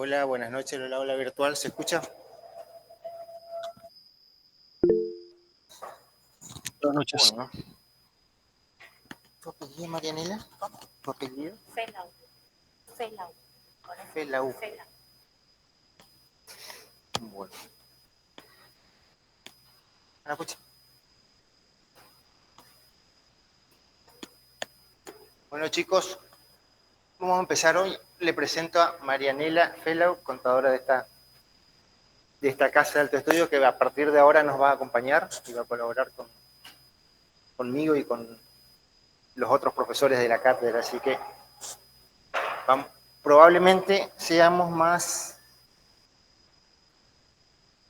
Hola, buenas noches, el aula virtual, ¿se escucha? Buenas noches. Bueno. ¿Tu apellido, Marianela? ¿Tu apellido? Felau. Felau. Felau. Bueno. Ahora, escucha. Bueno, chicos, vamos a empezar hoy. Le presento a Marianela Felau, contadora de esta casa de alto estudio, que a partir de ahora nos va a acompañar y va a colaborar conmigo y con los otros profesores de la cátedra. Así que probablemente seamos más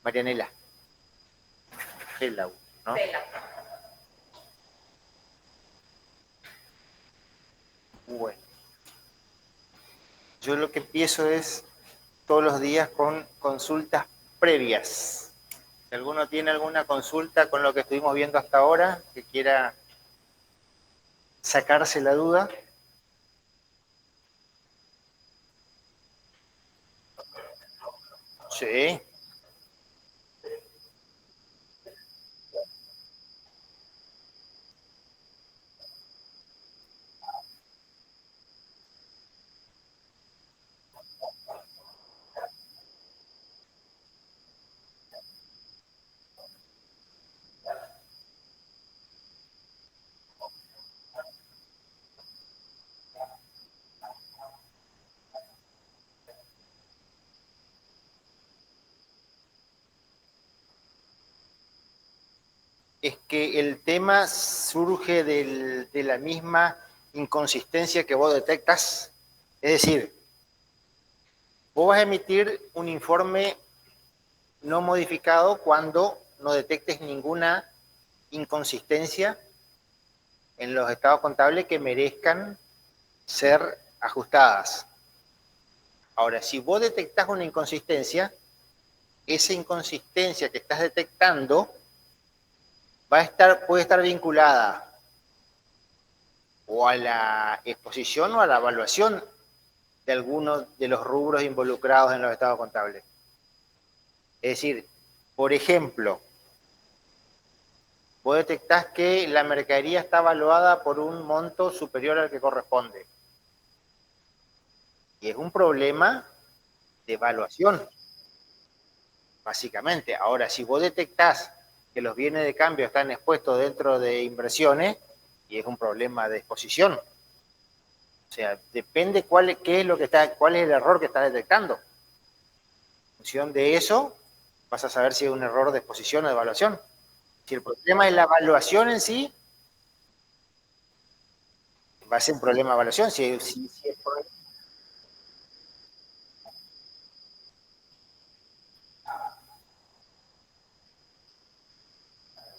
Marianela Felau, ¿no? Felau. Bueno. Yo lo que empiezo es todos los días con consultas previas. Si alguno tiene alguna consulta con lo que estuvimos viendo hasta ahora, que quiera sacarse la duda. Sí. Es que el tema surge de la misma inconsistencia que vos detectas. Es decir, vos vas a emitir un informe no modificado cuando no detectes ninguna inconsistencia en los estados contables que merezcan ser ajustadas. Ahora, si vos detectás una inconsistencia, esa inconsistencia que estás detectando puede estar vinculada o a la exposición o a la evaluación de algunos de los rubros involucrados en los estados contables. Es decir, por ejemplo, vos detectás que la mercadería está evaluada por un monto superior al que corresponde. Y es un problema de evaluación, básicamente. Ahora, si vos detectás que los bienes de cambio están expuestos dentro de inversiones, y es un problema de exposición. O sea, depende cuál es el error que estás detectando. En función de eso, vas a saber si es un error de exposición o de evaluación. Si el problema es la evaluación en sí, va a ser un problema de evaluación.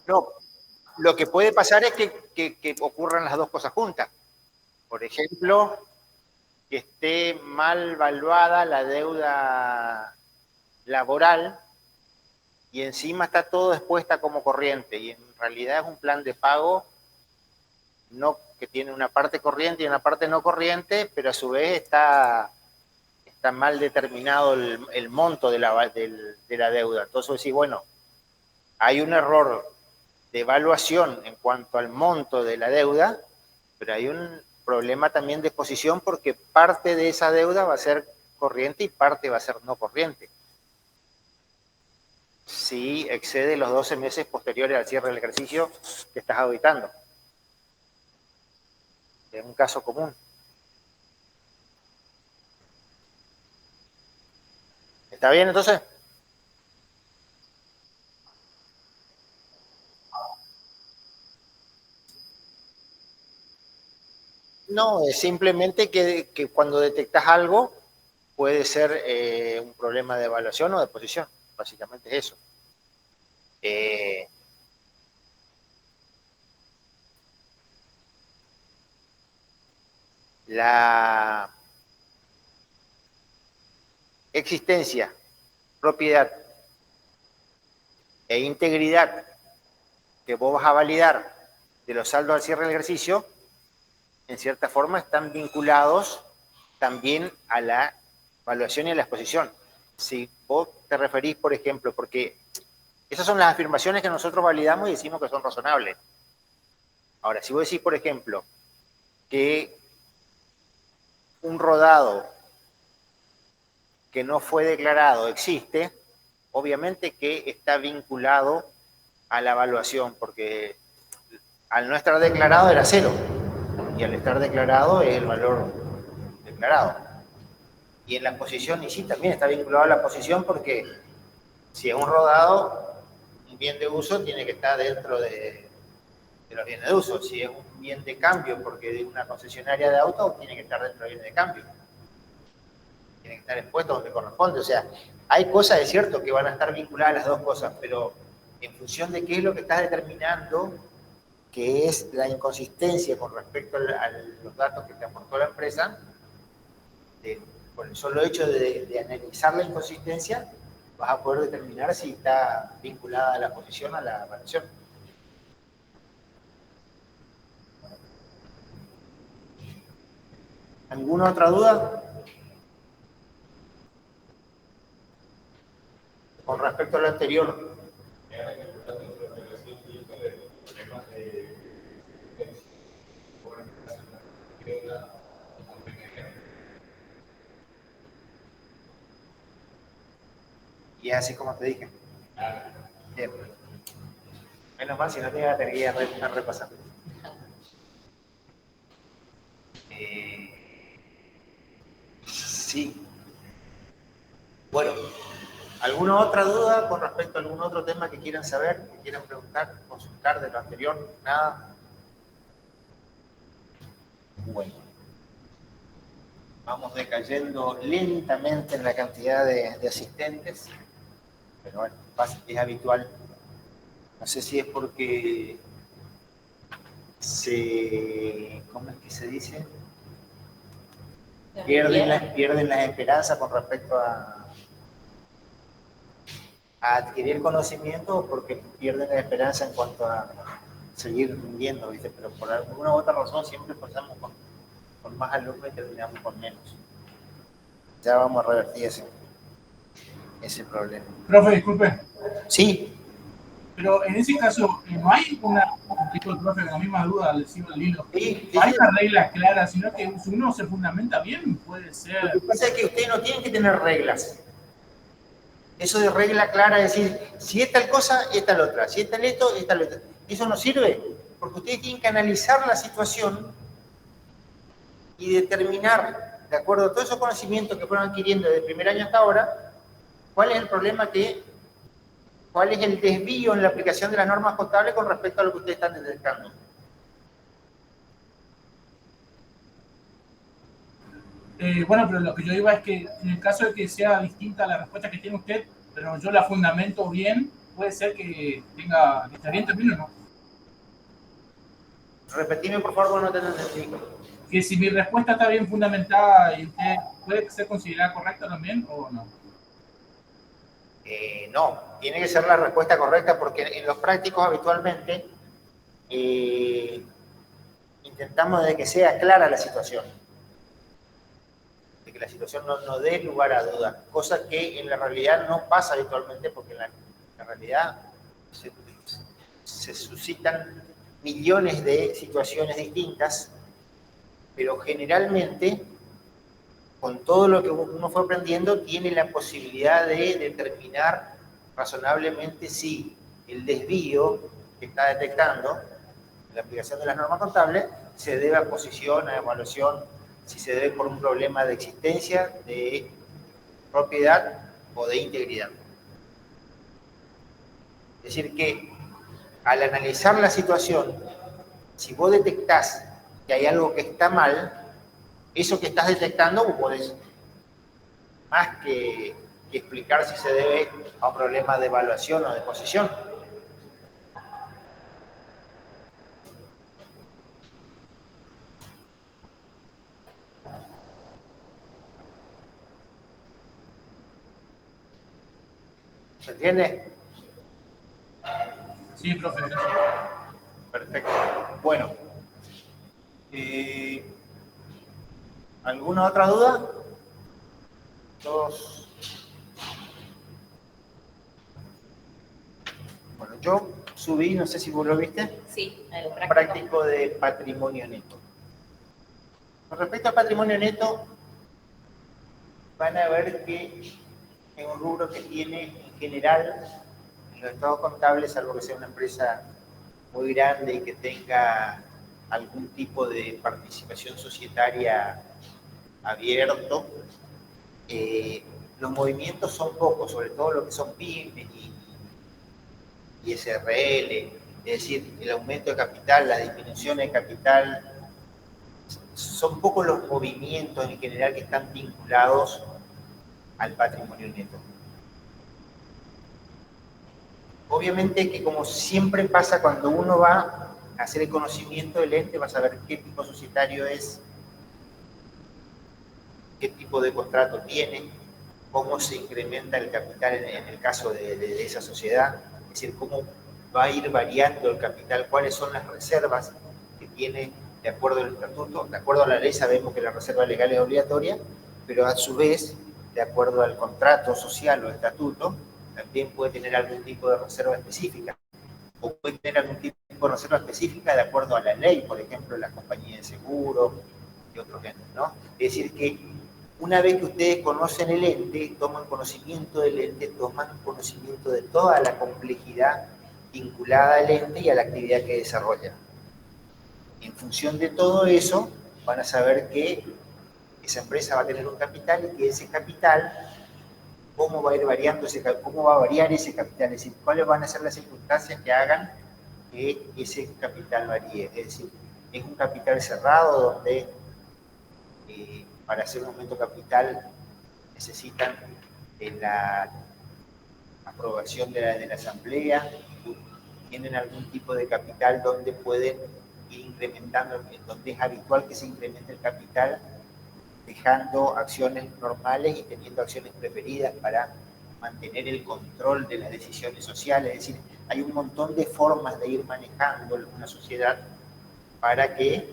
No, lo que puede pasar es que ocurran las dos cosas juntas. Por ejemplo, que esté mal valuada la deuda laboral y encima está todo expuesta como corriente y en realidad es un plan de pago no que tiene una parte corriente y una parte no corriente, pero a su vez está mal determinado el monto de la deuda. Entonces decís, bueno, hay un error de evaluación en cuanto al monto de la deuda, pero hay un problema también de exposición porque parte de esa deuda va a ser corriente y parte va a ser no corriente. Si excede los 12 meses posteriores al cierre del ejercicio que estás auditando. Es un caso común. ¿Está bien entonces? No, es simplemente que cuando detectas algo puede ser un problema de evaluación o de posición. Básicamente es eso. La existencia, propiedad e integridad que vos vas a validar de los saldos al cierre del ejercicio, en cierta forma están vinculados también a la evaluación y a la exposición. Si vos te referís, por ejemplo, porque esas son las afirmaciones que nosotros validamos y decimos que son razonables. Ahora, si vos decís, por ejemplo, que un rodado que no fue declarado existe, obviamente que está vinculado a la evaluación, porque al no estar declarado era 0, y al estar declarado es el valor declarado. Y en la posición, y sí, también está vinculado a la posición, porque si es un rodado, un bien de uso tiene que estar dentro de los bienes de uso. Si es un bien de cambio, porque es una concesionaria de autos, tiene que estar dentro de bienes de cambio. Tiene que estar expuesto donde corresponde. O sea, hay cosas, es cierto, que van a estar vinculadas a las dos cosas, pero en función de qué es lo que estás determinando, que es la inconsistencia con respecto a los datos que te aportó la empresa, por el solo hecho de analizar la inconsistencia, vas a poder determinar si está vinculada a la posición o a la evaluación. ¿Alguna otra duda? Con respecto a lo anterior. Y así como te dije. Bien. Menos mal si no te iba a tener que ir a repasar. Sí. Bueno, ¿alguna otra duda con respecto a algún otro tema que quieran saber, que quieran preguntar, consultar de lo anterior? ¿Nada? Bueno. Vamos decayendo lentamente en la cantidad de asistentes, pero bueno, es habitual. No sé si es porque ¿cómo es que se dice? Pierden las esperanzas con respecto a adquirir conocimiento, porque pierden la esperanza en cuanto a seguir viendo, ¿viste? Pero por alguna u otra razón siempre empezamos con más alumnos y terminamos con menos. Ya vamos a revertir ese problema. Profe, disculpe. Sí. Pero en ese caso, no hay un tipo de profe con la misma duda al decirlo al hilo. Sí, No hay una regla clara, sino que si uno se fundamenta bien, puede ser. Lo que pasa es que ustedes no tienen que tener reglas. Eso de regla clara es decir, si es tal cosa, es tal otra. Si es tal esto, es tal otra. Eso no sirve, porque ustedes tienen que analizar la situación y determinar, de acuerdo a todos esos conocimientos que fueron adquiriendo desde el primer año hasta ahora, cuál es el problema cuál es el desvío en la aplicación de las normas contables con respecto a lo que ustedes están detectando. Bueno, pero lo que yo iba es que en el caso de que sea distinta la respuesta que tiene usted, pero yo la fundamento bien, puede ser que esté bien también o no. Repetime, por favor, no te entendí. Que si mi respuesta está bien fundamentada, y usted ¿puede ser considerada correcta también o no? No, tiene que ser la respuesta correcta, porque en los prácticos habitualmente intentamos de que sea clara la situación, de que la situación no dé lugar a dudas, cosa que en la realidad no pasa habitualmente, porque en la realidad se suscitan millones de situaciones distintas, pero generalmente, con todo lo que uno fue aprendiendo, tiene la posibilidad de determinar razonablemente si el desvío que está detectando en la aplicación de las normas contables se debe a posición, a evaluación, si se debe por un problema de existencia, de propiedad o de integridad. Es decir que al analizar la situación, si vos detectás que hay algo que está mal, eso que estás detectando vos podés, más que explicar si se debe a un problema de evaluación o de posición. ¿Se entiende? Sí, profe. Perfecto. Bueno. ¿Alguna otra duda? todos. Bueno, yo subí, no sé si vos lo viste, Sí, el práctico de patrimonio neto. Con respecto al patrimonio neto, van a ver que es un rubro que tiene en general en los estados contables, salvo que sea una empresa muy grande y que tenga algún tipo de participación societaria abierto, los movimientos son pocos, sobre todo lo que son pymes y SRL, es decir, el aumento de capital, la disminución de capital, son pocos los movimientos en general que están vinculados al patrimonio neto. Obviamente que como siempre pasa cuando uno va a hacer el conocimiento del ente, va a saber qué tipo societario es, qué tipo de contrato tiene, cómo se incrementa el capital en el caso de esa sociedad, es decir, cómo va a ir variando el capital, cuáles son las reservas que tiene de acuerdo al estatuto. De acuerdo a la ley sabemos que la reserva legal es obligatoria, pero a su vez, de acuerdo al contrato social o estatuto, también puede tener algún tipo de reserva específica, o puede tener algún tipo de reserva específica de acuerdo a la ley, por ejemplo, la compañía de seguro y otros entes, ¿no? Es decir, que una vez que ustedes conocen el ente, toman conocimiento del ente, toman conocimiento de toda la complejidad vinculada al ente y a la actividad que desarrolla. En función de todo eso, van a saber que esa empresa va a tener un capital y que ese capital, cómo va a ir variando, cómo va a variar ese capital, es decir, cuáles van a ser las circunstancias que hagan que ese capital varíe. Es decir, es un capital cerrado donde para hacer un aumento capital necesitan la aprobación de la asamblea, tienen algún tipo de capital donde pueden ir incrementando, donde es habitual que se incremente el capital, dejando acciones normales y teniendo acciones preferidas para mantener el control de las decisiones sociales. Es decir, hay un montón de formas de ir manejando una sociedad para que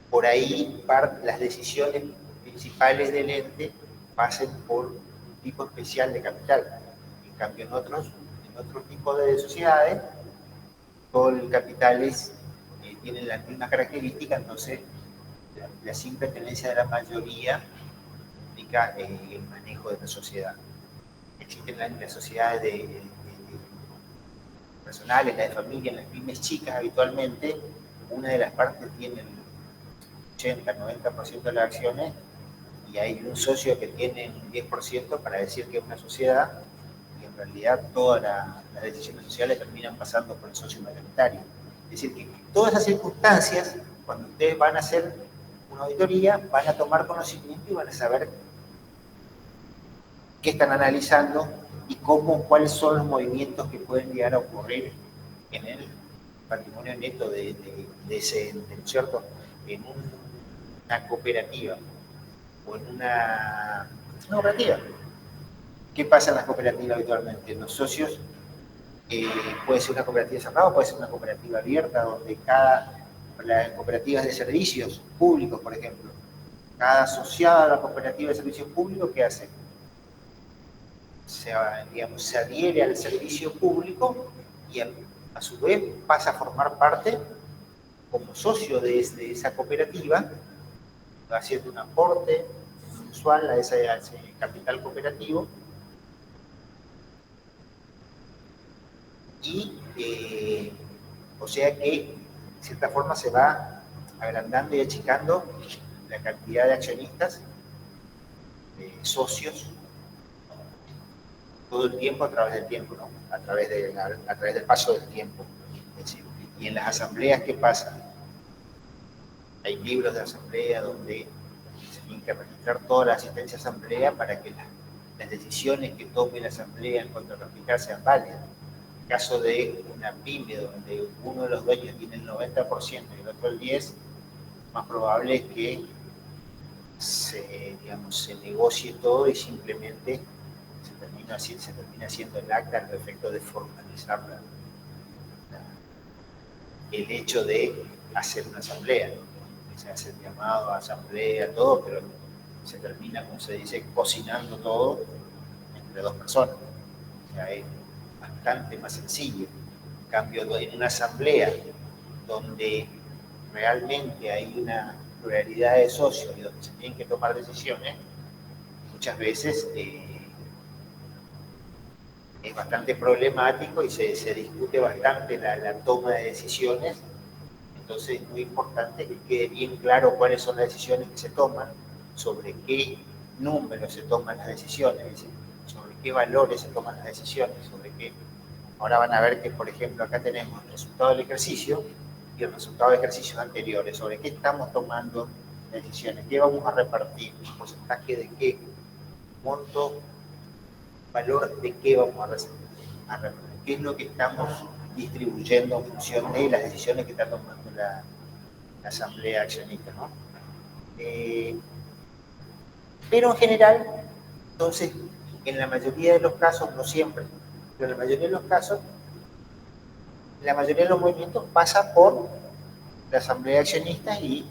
por ahí las decisiones principales del ente pasen por un tipo especial de capital. En cambio, en otros tipos de sociedades, todo el capital tiene las mismas características, entonces la simple tenencia de la mayoría implica el manejo de la sociedad. Existen las sociedades personales, las de familia, las pymes chicas habitualmente, una de las partes tiene el 80-90% de las acciones y hay un socio que tiene un 10% para decir que es una sociedad y en realidad todas las decisiones sociales terminan pasando por el socio mayoritario. Es decir, que todas esas circunstancias, cuando ustedes van a hacer una auditoría, van a tomar conocimiento y van a saber qué están analizando y cuáles son los movimientos que pueden llegar a ocurrir en el patrimonio neto de ese ente, ¿no es cierto? En una cooperativa o en una cooperativa. ¿Qué pasa en las cooperativas habitualmente? Los socios, puede ser una cooperativa cerrada, puede ser una cooperativa abierta, donde las cooperativas de servicios públicos, por ejemplo, cada asociado a la cooperativa de servicios públicos, ¿qué hace? Se adhiere al servicio público y a su vez pasa a formar parte como socio de esa cooperativa, va haciendo un aporte mensual a ese capital cooperativo y o sea que de cierta forma se va agrandando y achicando la cantidad de accionistas, socios, todo el tiempo a través del tiempo, ¿no? A través del paso del tiempo. Es decir, y en las asambleas, ¿qué pasa? Hay libros de asamblea donde se tiene que registrar toda la asistencia a asamblea para que las decisiones que tome la asamblea en cuanto a capital sean válidas. En el caso de una pyme donde uno de los dueños tiene el 90% y el otro el 10%, más probable es que se negocie todo y simplemente se termina haciendo el acta al efecto de formalizar el hecho de hacer una asamblea, ¿no? Se hace el llamado a asamblea, todo, pero se termina, como se dice, cocinando todo entre dos personas. O sea, es bastante más sencillo. En cambio, en una asamblea donde realmente hay una pluralidad de socios y donde se tienen que tomar decisiones, muchas veces es bastante problemático y se discute bastante la toma de decisiones. Entonces es muy importante que quede bien claro cuáles son las decisiones que se toman, sobre qué números se toman las decisiones, es decir, sobre qué valores se toman las decisiones, sobre qué. Ahora van a ver que, por ejemplo, acá tenemos el resultado del ejercicio y el resultado de ejercicios anteriores, sobre qué estamos tomando decisiones, qué vamos a repartir, un porcentaje de qué, monto, valor de qué vamos a repartir, qué es lo que estamos distribuyendo en función de las decisiones que está tomando la asamblea accionista, ¿no? Pero en general, entonces, en la mayoría de los casos, no siempre, pero en la mayoría de los casos, la mayoría de los movimientos pasa por la asamblea de accionistas y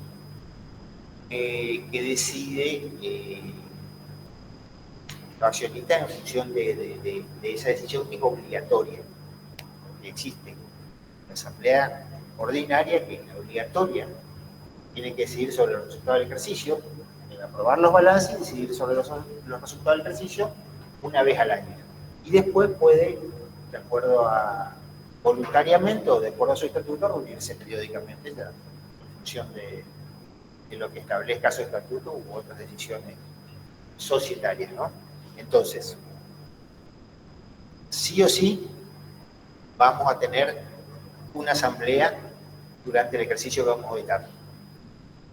que decide los accionistas en función de esa decisión que es obligatoria, que existe. La asamblea ordinaria, que es la obligatoria, tiene que decidir sobre los resultados del ejercicio, aprobar los balances y decidir sobre los resultados del ejercicio una vez al año. Y después puede, de acuerdo a voluntariamente o de acuerdo a su estatuto, reunirse periódicamente ya, en función de lo que establezca su estatuto u otras decisiones societarias, ¿no? Entonces, sí o sí, vamos a tener una asamblea durante el ejercicio que vamos a auditar.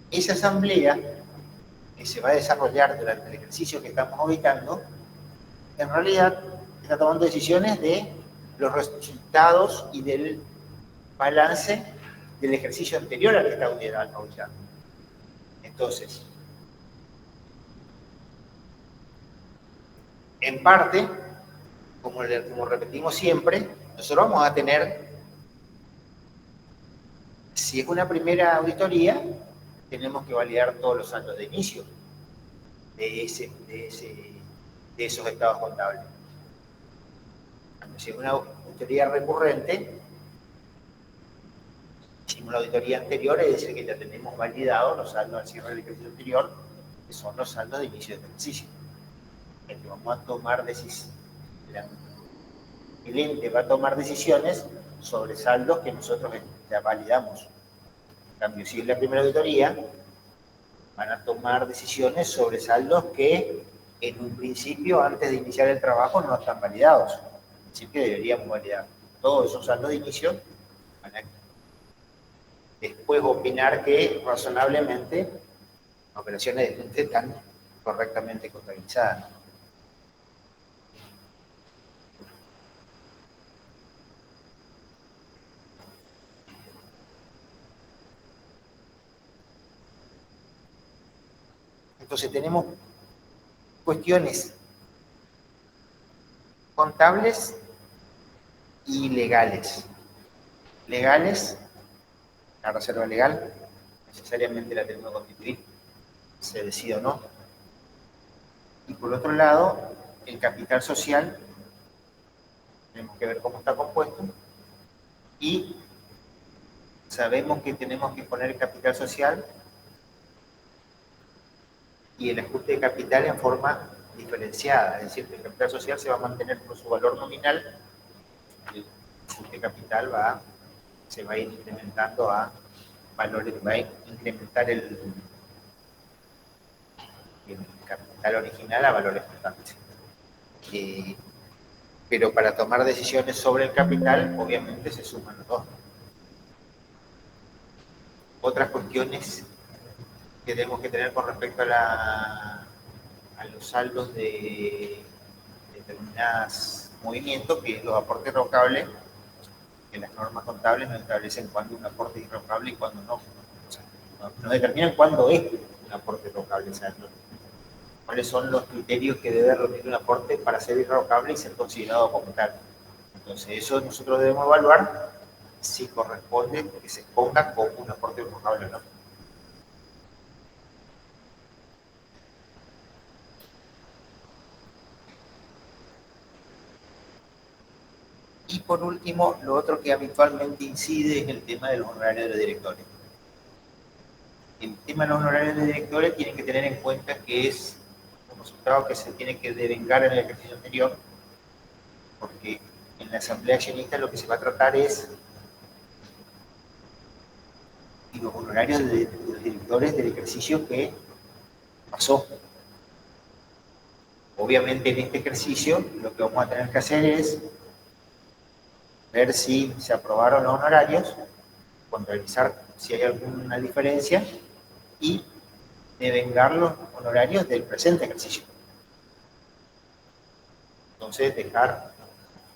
Esa asamblea que se va a desarrollar durante el ejercicio que estamos auditando, en realidad está tomando decisiones de los resultados y del balance del ejercicio anterior al que está auditando. Entonces, en parte, como repetimos siempre, nosotros vamos a tener, si es una primera auditoría, tenemos que validar todos los saldos de inicio de esos estados contables. Si es una auditoría recurrente, hicimos la auditoría anterior, es decir, que ya tenemos validados los saldos al cierre del ejercicio anterior, que son los saldos de inicio del ejercicio. El que vamos a tomar decisiones, el ente va a tomar decisiones sobre saldos que nosotros ya validamos. En cambio, si es la primera auditoría, van a tomar decisiones sobre saldos que en un principio, antes de iniciar el trabajo, no están validados. En principio deberíamos validar todos esos saldos de inicio, para después opinar que razonablemente las operaciones del ente están correctamente contabilizadas. Entonces tenemos cuestiones contables y legales. Legales, la reserva legal, necesariamente la tenemos que constituir, se decide o no. Y por otro lado, el capital social, tenemos que ver cómo está compuesto, y sabemos que tenemos que poner el capital social y el ajuste de capital en forma diferenciada, es decir, que el capital social se va a mantener por su valor nominal, el ajuste de capital se va a ir incrementando a valores, va a incrementar el capital original a valores constantes. Pero para tomar decisiones sobre el capital, obviamente se suman los dos. Otras cuestiones que tenemos que tener con respecto a los saldos de determinados movimientos, que es los aportes irrevocables, que las normas contables nos establecen cuándo un aporte es irrevocable y cuándo no. O sea, nos determinan cuándo es un aporte irrevocable, o sea, cuáles son los criterios que debe reunir un aporte para ser irrevocable y ser considerado como tal. Entonces, eso nosotros debemos evaluar si corresponde que se ponga como un aporte irrevocable o no. Y por último, lo otro que habitualmente incide es el tema de los honorarios de los directores. El tema de los honorarios de los directores tienen que tener en cuenta que es un resultado que se tiene que devengar en el ejercicio anterior, porque en la asamblea accionista lo que se va a tratar es los honorarios de los directores del ejercicio que pasó. Obviamente en este ejercicio lo que vamos a tener que hacer es ver si se aprobaron los honorarios, contabilizar si hay alguna diferencia y devengar los honorarios del presente ejercicio. Entonces, dejar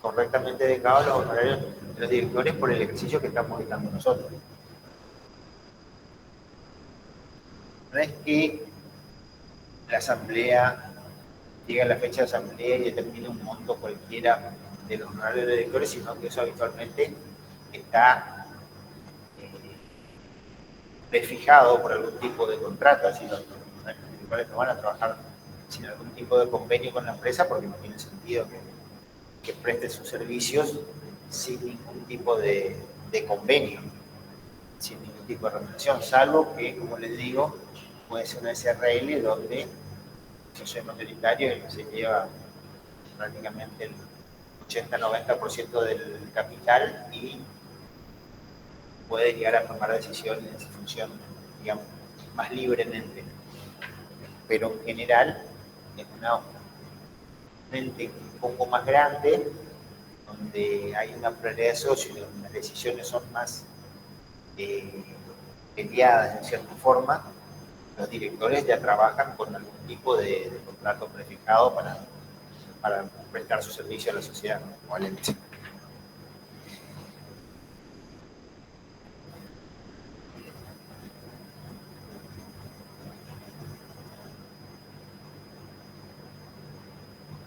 correctamente devengados los honorarios de los directores por el ejercicio que estamos dedicando nosotros. No es que la asamblea llegue a la fecha de asamblea y determine un monto cualquiera de los honorarios de los directores, sino que eso habitualmente está prefijado por algún tipo de contrato, así los directores no van a trabajar sin algún tipo de convenio con la empresa porque no tiene sentido que presten sus servicios sin ningún tipo de convenio, sin ningún tipo de remuneración, salvo que, como les digo, puede ser una SRL donde el socio mayoritario es el que se lleva prácticamente el 80-90% del capital y puede llegar a tomar decisiones en función, digamos, más libremente. Pero en general es un ente un poco más grande, donde hay una pluralidad de socios y las decisiones son más peleadas en cierta forma. Los directores ya trabajan con algún tipo de contrato prefijado para prestar su servicio a la sociedad o al ente.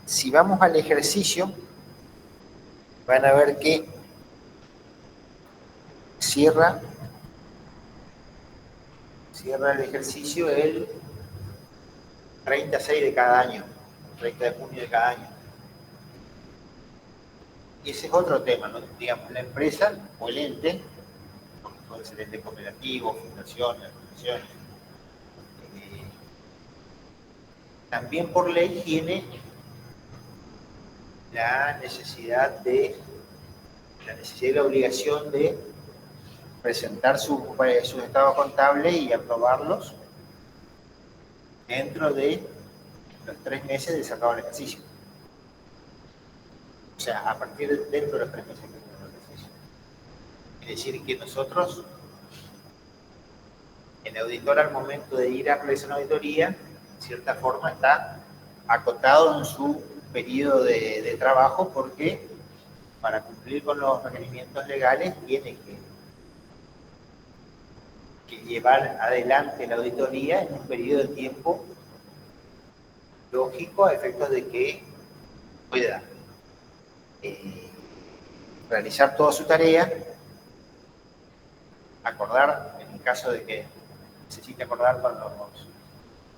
Si vamos al ejercicio, van a ver que cierra el ejercicio el 30/6 de cada año, 30 de junio de cada año. Y ese es otro tema, ¿no? Digamos, la empresa o el ente, porque puede ser ente cooperativo, fundaciones, asociaciones, también por ley tiene la necesidad y la obligación de presentar sus estados contables y aprobarlos dentro de los 3 meses de sacado del ejercicio. O sea, a partir dentro de los 3 meses del ejercicio. Es decir, que nosotros, el auditor al momento de ir a realizar una auditoría, en cierta forma está acotado en su periodo de trabajo porque para cumplir con los requerimientos legales tiene que llevar adelante la auditoría en un periodo de tiempo lógico a efectos de que pueda realizar toda su tarea, acordar, en el caso de que necesite acordar con los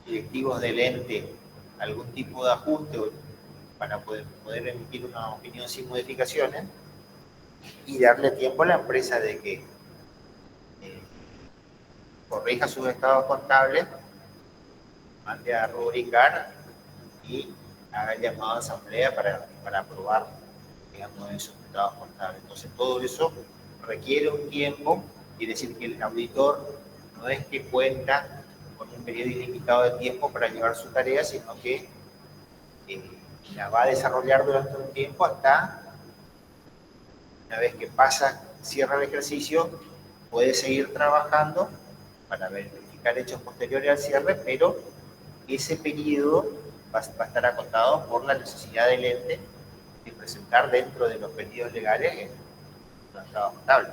directivos del ente algún tipo de ajuste para poder emitir una opinión sin modificaciones y darle tiempo a la empresa de que corrija sus estados contables, mande a rubricar y haga el llamado a asamblea para aprobar, digamos, esos estados contables. Entonces, todo eso requiere un tiempo, quiere decir que el auditor no es que cuenta con un periodo ilimitado de tiempo para llevar su tarea, sino que la va a desarrollar durante un tiempo hasta una vez que cierra el ejercicio, puede seguir trabajando para verificar hechos posteriores al cierre, pero ese periodo va a estar acotado por la necesidad del ente de presentar dentro de los periodos legales los estados contables.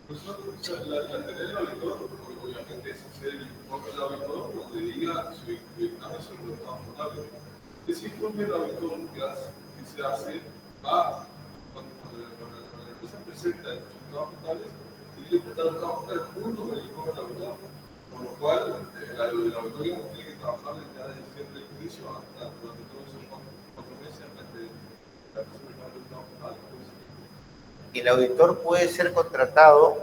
La tarea del auditor, obviamente, es hacer el informe del auditor donde diga su dictamen sobre los estados contables. Ese informe del auditor que se hace va, cuando la empresa presenta los estados contables, tiene que presentar los estados contables junto con el informe del auditor. Por lo cual, el auditor tiene que trabajar desde diciembre del inicio hasta durante todos esos 4 meses antes de la presentación de los estados contables. el auditor puede ser contratado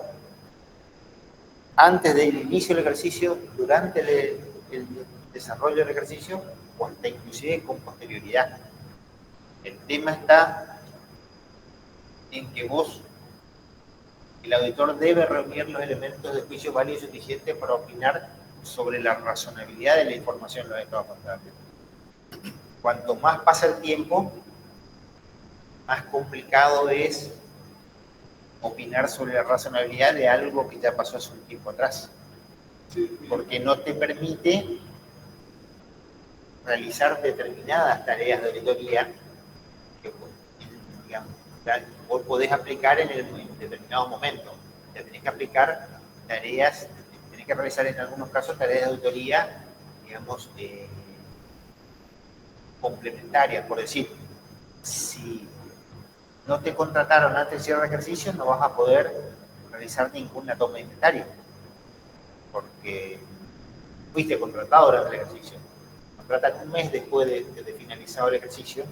antes del inicio del ejercicio, durante el desarrollo del ejercicio o hasta inclusive con posterioridad. El tema está en que el auditor debe reunir los elementos de juicio válidos y suficientes para opinar sobre la razonabilidad de la información en los estados contables. Cuanto más pasa el tiempo, más complicado es opinar sobre la razonabilidad de algo que ya pasó hace un tiempo atrás, porque no te permite realizar determinadas tareas de auditoría que, digamos, vos podés aplicar en determinado momento. Te tenés que aplicar tareas, tenés que realizar en algunos casos tareas de auditoría, digamos, complementarias, por decir, si no te contrataron antes del cierre de ejercicio, no vas a poder realizar ninguna toma de inventario, porque fuiste contratado durante el ejercicio. Contratan un mes después de finalizado el ejercicio.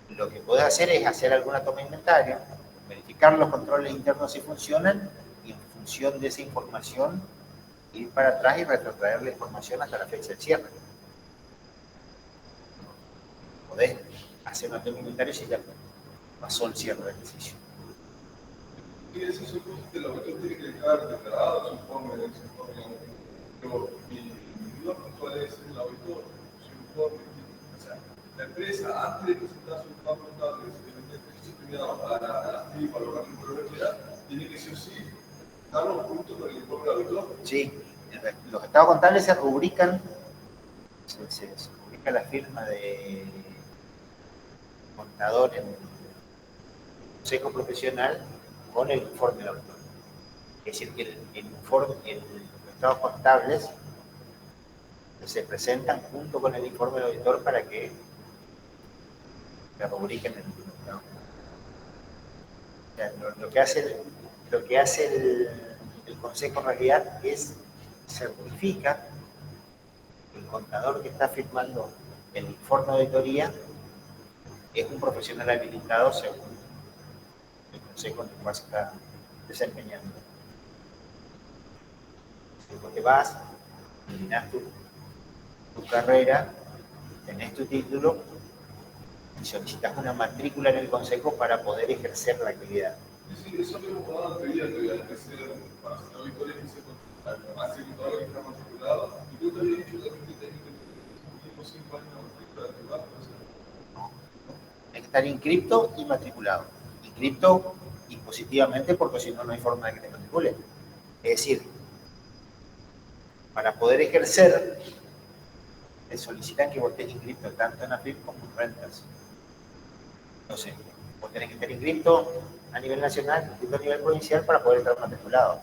Lo que podés hacer es hacer alguna toma de inventario, verificar los controles internos si funcionan, y en función de esa información ir para atrás y retrotraer la información hasta la fecha del cierre. Podés hacer una toma de inventario si ya pasó el cierre del ejercicio. Y eso supone que el auditor tiene que dejar declarado su informe, pero mi duda puntual es el auditor, su informe, o sea, la empresa antes de presentar su informe contable, el ejercicio terminado a la firma, al organismo de propiedad, tiene que sí o sí darlo junto con el informe del auditor. Sí, los estados contables se rubrican, se rubrica la firma de contador en consejo profesional con el informe del auditor. Es decir, que los estados contables se presentan junto con el informe del auditor para que se rubriquen en el estado. O sea, lo que hace el consejo en realidad es certifica que el contador que está firmando el informe de auditoría es un profesional habilitado según el consejo en el cual se está desempeñando. Después te vas, terminas tu carrera, tenés tu título y solicitas una matrícula en el consejo para poder ejercer la actividad. Sí, eso lo hemos dado anterior, que hay que ser para ser auditores que se hace contador que está matriculado. Y yo también he dicho que tengo 5 años de matrícula de privado. Hay que estar inscripto y matriculado. Inscripto impositivamente porque si no, no hay forma de que te matriculen. Es decir, para poder ejercer, te solicitan que vos estés inscripto tanto en AFIP como en rentas. Entonces, vos tenés que estar inscripto a nivel nacional, inscrito a nivel provincial para poder estar matriculado.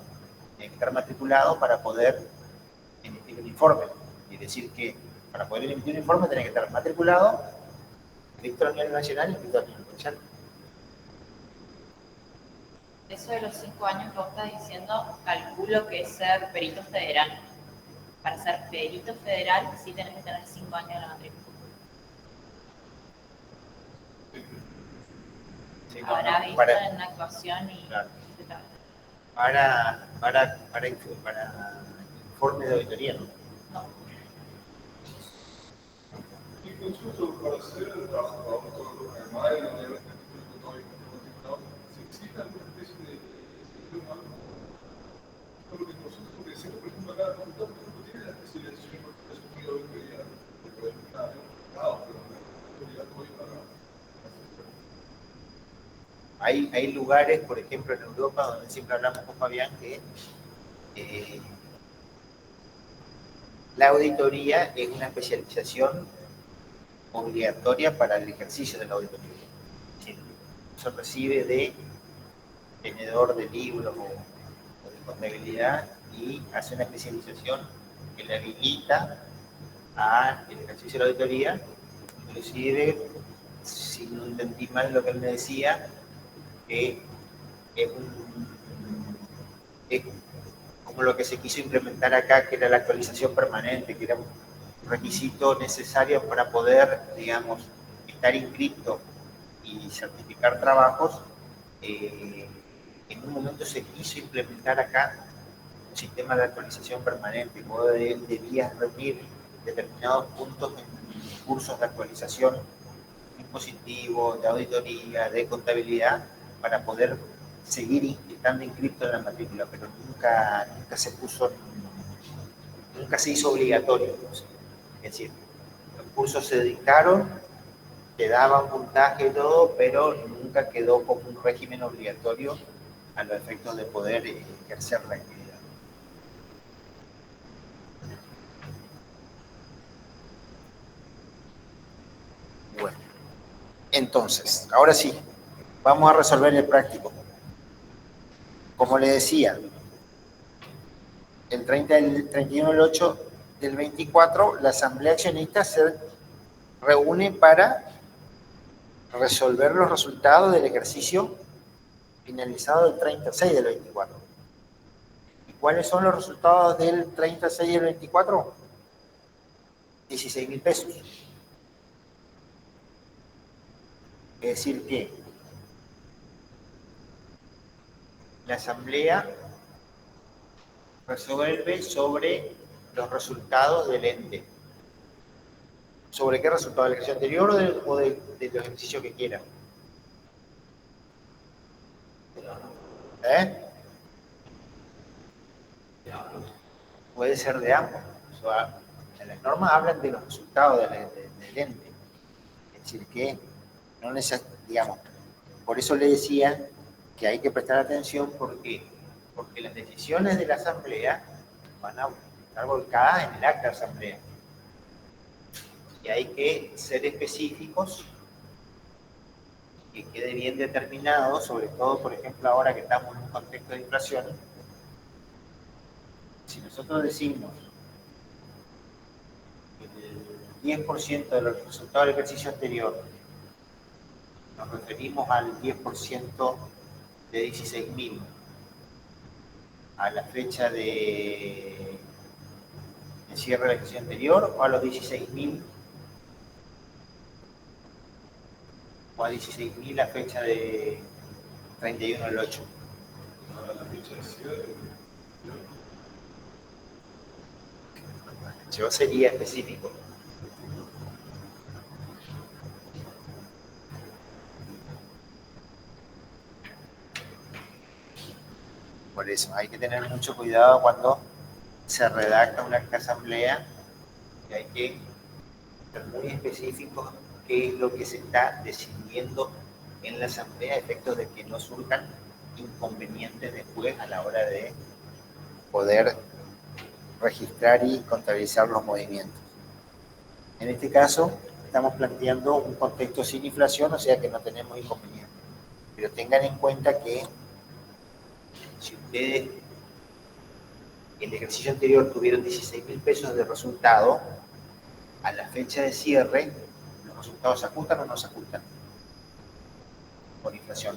Tienes que estar matriculado para poder emitir un informe. Es decir, que para poder emitir un informe tenés que estar matriculado, inscrito a nivel nacional y inscrito a nivel provincial. Eso de los 5 años que vos estás diciendo, calculo que es ser perito federal. Para ser perito federal sí tenés que tener 5 años de la matrícula. Sí, Habrá visto en una actuación y... Claro. Para informe de auditoría, ¿no? No. Y consulto para hacer el trabajo, además de la ley se existe alguna especie de lo que nosotros ofrecemos, por ejemplo, acá no tiene la especialización porque es un giro de auditoría, porque es un mercado, pero no es obligatorio para Hay lugares, por ejemplo, en Europa, donde siempre hablamos con Fabián, que la auditoría es una especialización obligatoria para el ejercicio de la auditoría. Se recibe de tenedor de libros o de contabilidad y hace una especialización que le habilita al ejercicio de la auditoría. Inclusive, si no entendí mal lo que él me decía, que es como lo que se quiso implementar acá, que era la actualización permanente, que era un requisito necesario para poder, digamos, estar inscrito y certificar trabajos, en un momento se quiso implementar acá un sistema de actualización permanente, modo debías reunir determinados puntos en cursos de actualización impositivo, de auditoría, de contabilidad, para poder seguir estando inscrito en la matrícula, pero nunca se hizo obligatorio. Es decir, los cursos se dictaron, te daban puntaje y todo, pero nunca quedó como un régimen obligatorio a los efectos de poder ejercer la actividad. Bueno, entonces, ahora sí, vamos a resolver el práctico. Como le decía, el 31 del 8 del 24, la asamblea accionista se reúne para resolver los resultados del ejercicio finalizado del 36 del 24. ¿Y cuáles son los resultados del 36 del 24? 16.000 pesos. Es decir que la asamblea resuelve sobre los resultados del ente. ¿Sobre qué resultado? ¿Del ejercicio anterior o de los ejercicios que quieran? Puede ser de ambos. O sea, en las normas hablan de los resultados del ente. Es decir, que no digamos, por eso le decía que hay que prestar atención porque las decisiones de la asamblea van a estar volcadas en el acta de asamblea. Y hay que ser específicos, que quede bien determinado, sobre todo, por ejemplo, ahora que estamos en un contexto de inflación. Si nosotros decimos que el 10% de los resultados del ejercicio anterior, nos referimos al 10% de 16.000 a la fecha de cierre de la ejercicio anterior, o a los 16.000, o a 16.000 la fecha de 31 del 8. Yo sería específico. Por eso hay que tener mucho cuidado cuando se redacta una acta de asamblea, y hay que ser muy específicos qué es lo que se está decidiendo en la asamblea, a efectos de que no surjan inconvenientes después a la hora de poder registrar y contabilizar los movimientos. En este caso, estamos planteando un contexto sin inflación, o sea que no tenemos inconvenientes. Pero tengan en cuenta que si ustedes en el ejercicio anterior tuvieron 16.000 pesos de resultado, a la fecha de cierre, ¿los resultados se ajustan o no se ajustan? Por inflación.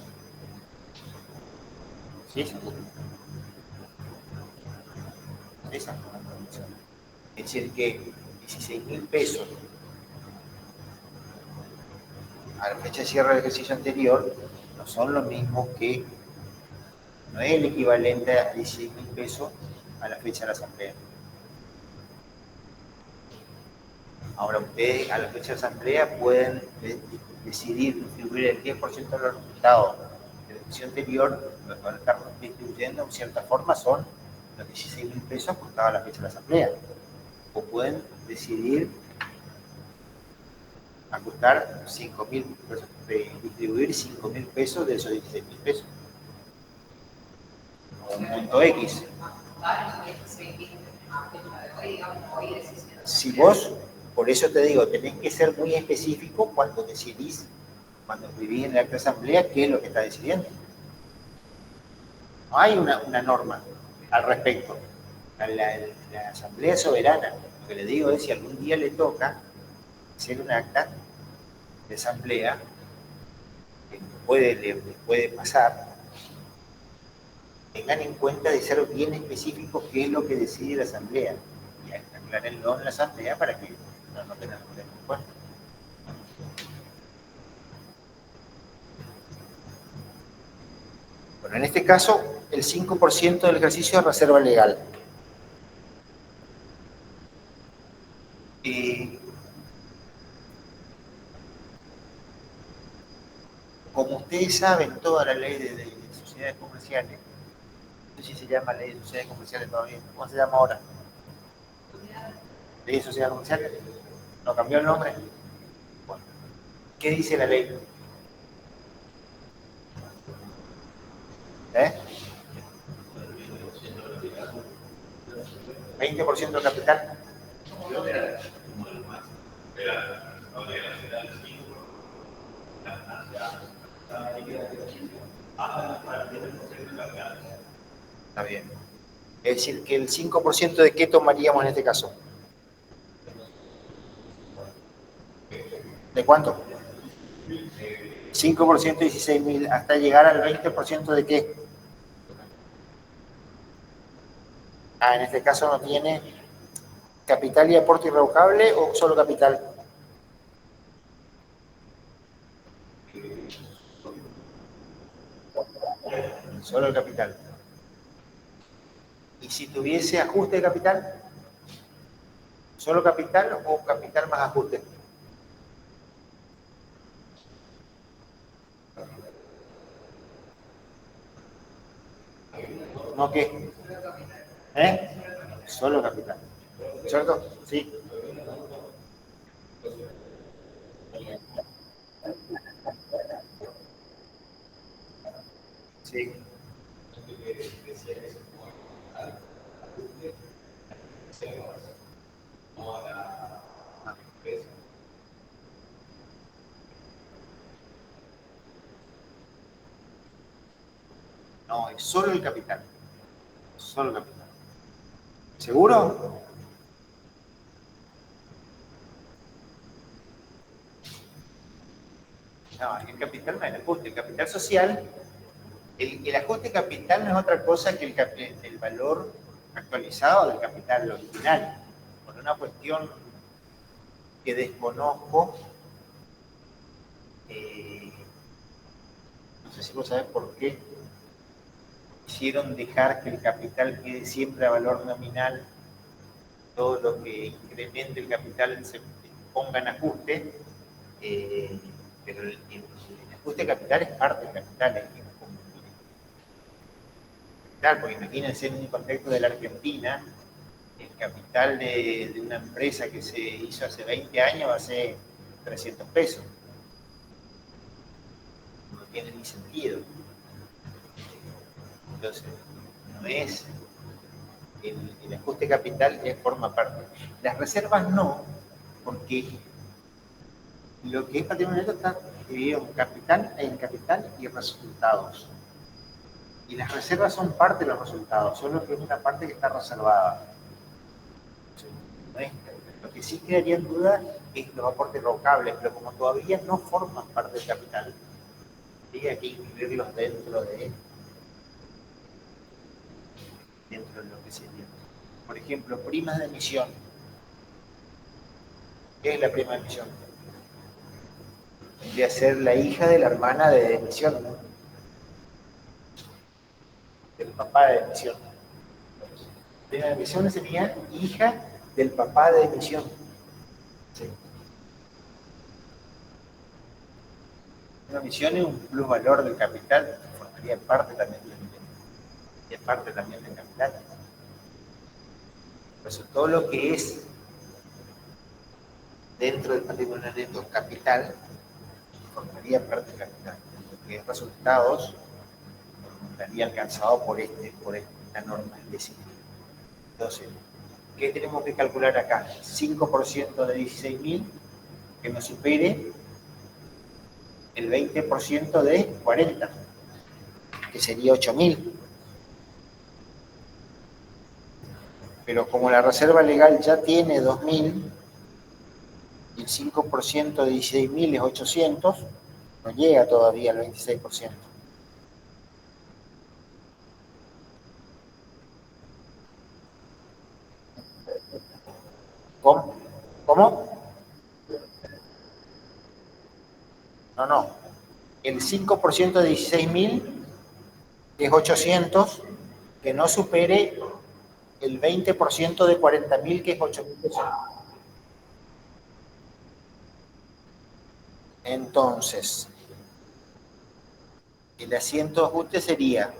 ¿Sí? Se ajustan. ¿Sí? Se ajustan por inflación. Es decir, que 16.000 pesos a la fecha de cierre del ejercicio anterior no son lo mismo que, no es el equivalente a 16.000 pesos a la fecha de la asamblea. Ahora ustedes a la fecha de la asamblea pueden decidir distribuir el 10% de los resultados del ejercicio anterior, los van a estar distribuyendo en cierta forma, son los 16.000 pesos ajustados a la fecha de la asamblea. O pueden decidir ajustar 5.000 pesos, distribuir 5.000 pesos de esos 16.000 pesos. O un punto X. Si vos, por eso te digo, tenés que ser muy específico cuando decidís, cuando escribís en la acta de asamblea, qué es lo que está decidiendo. No hay una norma al respecto. La asamblea es soberana. Lo que le digo es, si algún día le toca hacer un acta de asamblea, que le puede pasar, tengan en cuenta de ser bien específicos qué es lo que decide la asamblea. Y aclárenlo en la asamblea para que no tengan problemas. Bueno. Bueno, en este caso, el 5% del ejercicio es reserva legal. Como ustedes saben, toda la ley de sociedades comerciales, no sé si se llama ley de sociedades comerciales todavía, ¿cómo se llama ahora? ¿Ley de sociedades comerciales? ¿No cambió el nombre? Bueno, ¿qué dice la ley? ¿Eh? 20% del capital. Está bien. Es decir, que el 5% de qué tomaríamos en este caso. ¿De cuánto? 5% 16.000, hasta llegar al 20% de qué. En este caso no tiene capital y aporte irrevocable o solo capital. Solo el capital. ¿Y si tuviese ajuste de capital? ¿Solo capital o capital más ajuste? ¿No qué? Solo capital. ¿Cierto? Sí. Sí. No, es solo el capital. Solo el capital. ¿Seguro? No, el capital no es el ajuste. El capital social, el ajuste capital no es otra cosa que el valor actualizado del capital original. Por una cuestión que desconozco, no sé si vos sabés por qué quisieron dejar que el capital quede siempre a valor nominal, todo lo que incremente el capital se ponga en ajuste, pero el ajuste capital es parte del capital, porque imagínense en un contexto de la Argentina, el capital de una empresa que se hizo hace 20 años va a ser 300 pesos. No tiene ni sentido. Entonces, no es el ajuste capital forma parte. Las reservas no, porque lo que es patrimonio neto está dividido en capital y resultados. Y las reservas son parte de los resultados, solo que es una parte que está reservada. Lo que sí quedaría en duda es los aportes revocables, pero como todavía no forman parte del capital, hay que incluirlos dentro de lo que sería. Por ejemplo, primas de emisión. ¿Qué es la prima de emisión? Tendría que ser la hija de la hermana de emisión, del papá de emisión. La prima de emisión sería hija del papá de emisión. Sí. Una emisión es un plusvalor del capital, formaría parte también del capital. Por eso todo lo que es dentro del patrimonio neto capital formaría parte del capital. Lo que es resultados estaría alcanzado por esta norma específica. Entonces, ¿qué tenemos que calcular acá? 5% de 16.000 que nos supere el 20% de 40, que sería 8.000. Pero como la reserva legal ya tiene 2.000 y el 5% de 16.000 es 800, no llega todavía al 26%. ¿Cómo? No. El 5% de 16.000 que es 800, que no supere el 20% de 40.000, que es 8.000 pesos. Entonces, el asiento de ajuste sería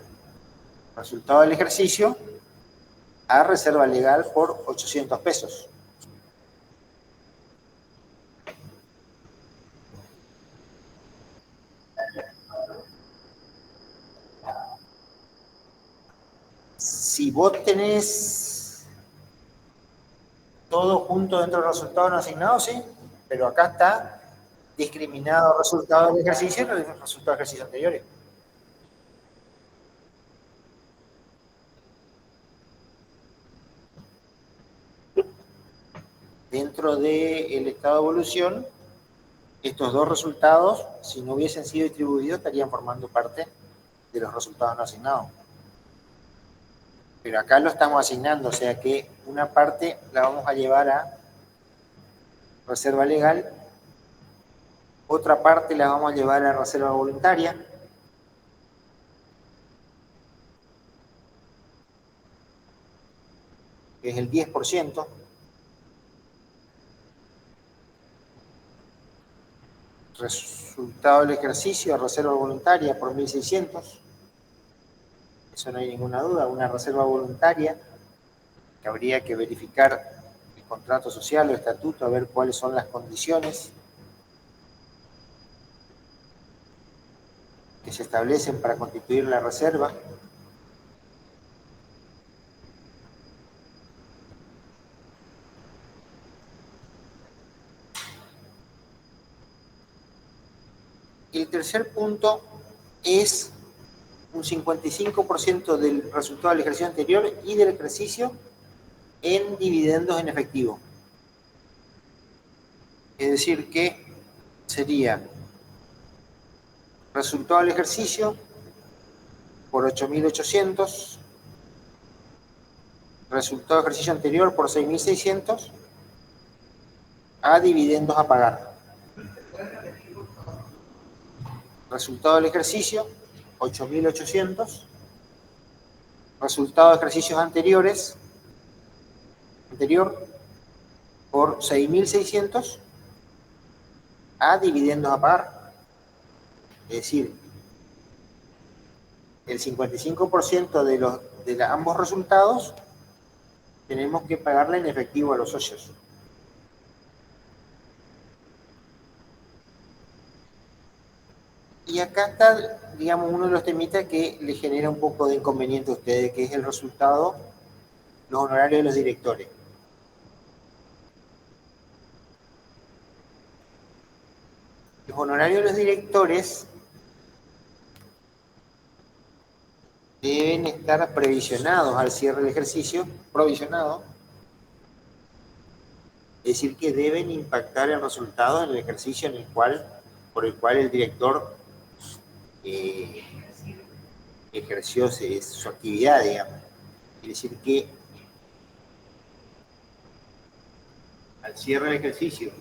resultado del ejercicio a reserva legal por 800 pesos. Si vos tenés todo junto dentro del resultado no asignado, sí, pero acá está discriminado resultado del ejercicio y el resultado del ejercicio anteriores. Dentro del estado de evolución, estos dos resultados, si no hubiesen sido distribuidos, estarían formando parte de los resultados no asignados. Pero acá lo estamos asignando, o sea que una parte la vamos a llevar a reserva legal, otra parte la vamos a llevar a reserva voluntaria, que es el 10%, resultado del ejercicio, reserva voluntaria por 1.600, eso no hay ninguna duda, una reserva voluntaria que habría que verificar el contrato social o estatuto, a ver cuáles son las condiciones que se establecen para constituir la reserva. El tercer punto es un 55% del resultado del ejercicio anterior y del ejercicio en dividendos en efectivo. Es decir, que sería resultado del ejercicio por 8.800, resultado del ejercicio anterior por 6.600, a dividendos a pagar. Resultado del ejercicio, 8.800. Resultado de ejercicios anterior por 6.600 a dividendos a pagar. Es decir, el 55% de ambos resultados tenemos que pagarle en efectivo a los socios. Y acá está, digamos, uno de los temitas que le genera un poco de inconveniente a ustedes, que es el resultado, los honorarios de los directores. Los honorarios de los directores deben estar previsionados al cierre del ejercicio, provisionados, es decir, que deben impactar el resultado en el ejercicio por el cual el director ejerció su actividad, digamos. Es decir, que al cierre del ejercicio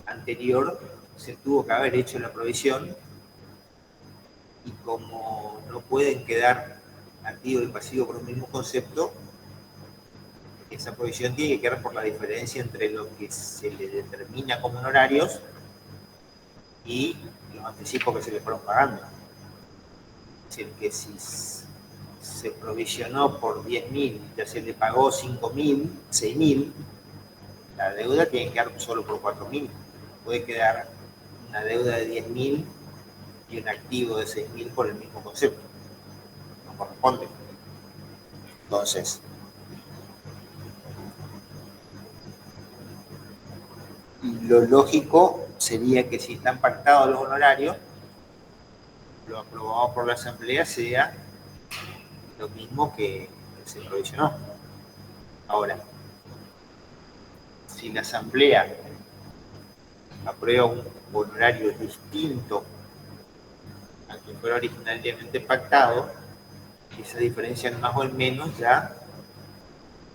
anterior se tuvo que haber hecho la provisión y como no pueden quedar activo y pasivo por un mismo concepto, esa provisión tiene que quedar por la diferencia entre lo que se le determina como honorarios y los anticipos que se le fueron pagando. Es decir, que si se provisionó por 10.000, ya se le pagó 5.000, 6.000, la deuda tiene que quedar solo por 4.000. Puede quedar una deuda de 10.000 y un activo de 6.000 por el mismo concepto. No corresponde. Entonces, lo lógico sería que si están pactados los honorarios, lo aprobado por la asamblea sea lo mismo que se provisionó. Ahora, si la asamblea aprueba un honorario distinto al que fuera originalmente pactado, esa diferencia en más o en menos ya,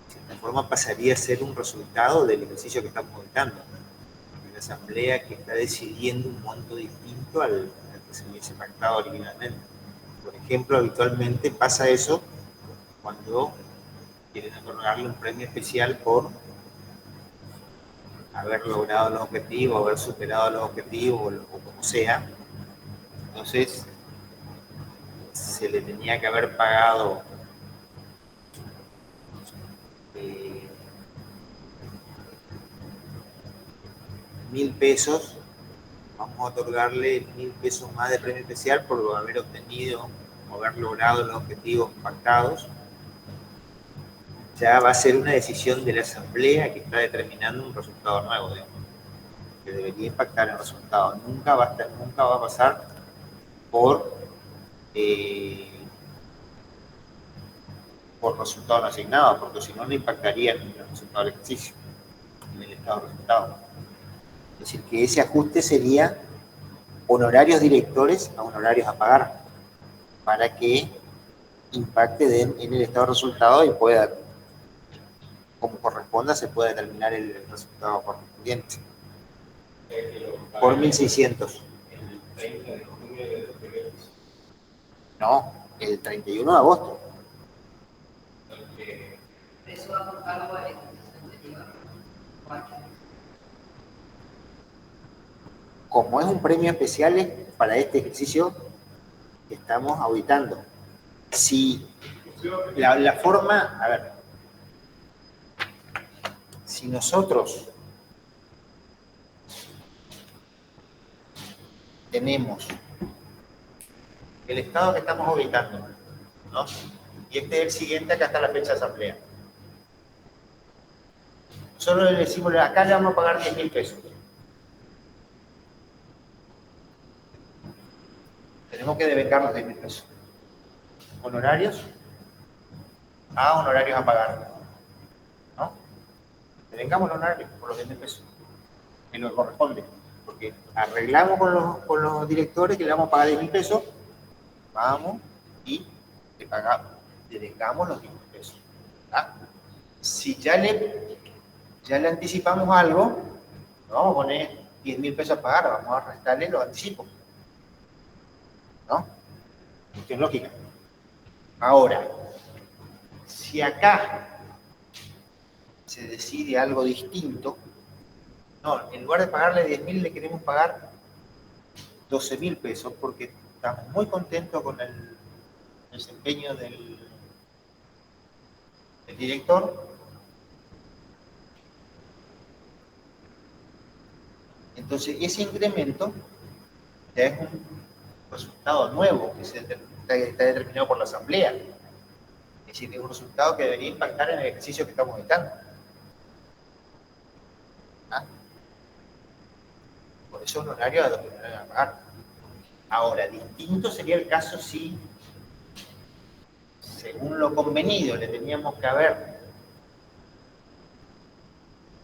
de cierta forma, pasaría a ser un resultado del ejercicio que estamos auditando. La asamblea que está decidiendo un monto distinto al que se hubiese pactado originalmente. Por ejemplo, habitualmente pasa eso cuando quieren otorgarle un premio especial por haber logrado los objetivos, haber superado los objetivos o como sea. Entonces, se le tenía que haber pagado 1.000 pesos. Vamos a otorgarle 1.000 pesos más de premio especial por haber obtenido o haber logrado los objetivos pactados. Ya va a ser una decisión de la asamblea que está determinando un resultado nuevo, digamos, que debería impactar el resultado. Nunca va a pasar por resultados no asignados, porque si no, no impactaría en el resultado del ejercicio, en el estado de resultado. Es decir, que ese ajuste sería honorarios directores a honorarios a pagar, para que impacte en el estado de resultado y pueda, como corresponda, se pueda determinar el resultado correspondiente. Por 1.600. No, el 31 de agosto. Eso va por cargo de Como es un premio especial para este ejercicio que estamos auditando. Si la forma, a ver, si nosotros tenemos el estado que estamos auditando, ¿no? Y este es el siguiente, acá está la fecha de asamblea. Solo le decimos, acá le vamos a pagar 10.000 pesos. Tenemos que devengarnos 10.000 pesos. Honorarios a honorarios a pagar, ¿no? Devengamos los honorarios por los 10.000 pesos, que nos corresponde, porque arreglamos con los directores que le vamos a pagar 10.000 pesos, vamos y le pagamos, devengamos los 10.000 pesos. ¿Tá? Si ya le anticipamos algo, no vamos a poner 10.000 pesos a pagar, vamos a restarle los anticipos. ¿No? Cuestión lógica. Ahora, si acá se decide algo distinto, no, en lugar de pagarle 10.000 le queremos pagar 12.000 pesos porque estamos muy contentos con el desempeño del director. Entonces, ese incremento ya es un resultado nuevo que está determinado por la asamblea. Es decir, es un resultado que debería impactar en el ejercicio que estamos evitando. ¿Ah? Por eso un horario a los que no van a pagar. Ahora, distinto sería el caso si, según lo convenido, le teníamos que haber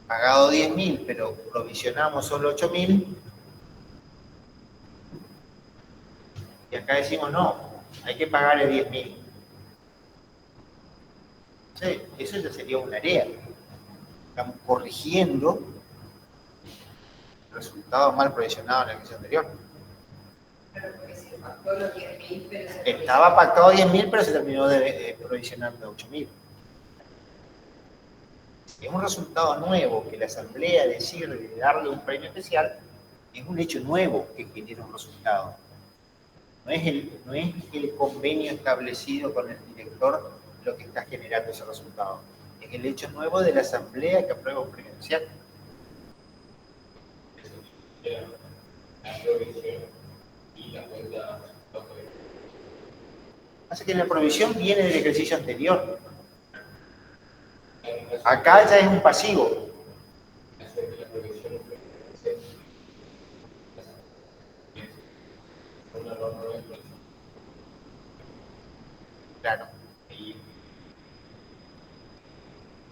pagado 10.000, pero provisionamos solo 8.000. Y acá decimos, no, hay que pagarle 10.000. Sí, eso ya sería una área. Estamos corrigiendo resultados mal provisionados en la ejercicio anterior. Pero porque se pactó los 10.000, pero Estaba pactado 10.000, pero se terminó provisionando 8.000. Es un resultado nuevo que la asamblea decide darle un premio especial, es un hecho nuevo que genera un resultado. No es el convenio establecido con el director lo que está generando ese resultado. Es el hecho nuevo de la asamblea que aprueba un premio especial. La provisión y la cuenta. Así que la provisión viene del ejercicio anterior. Acá ya es un pasivo. Claro.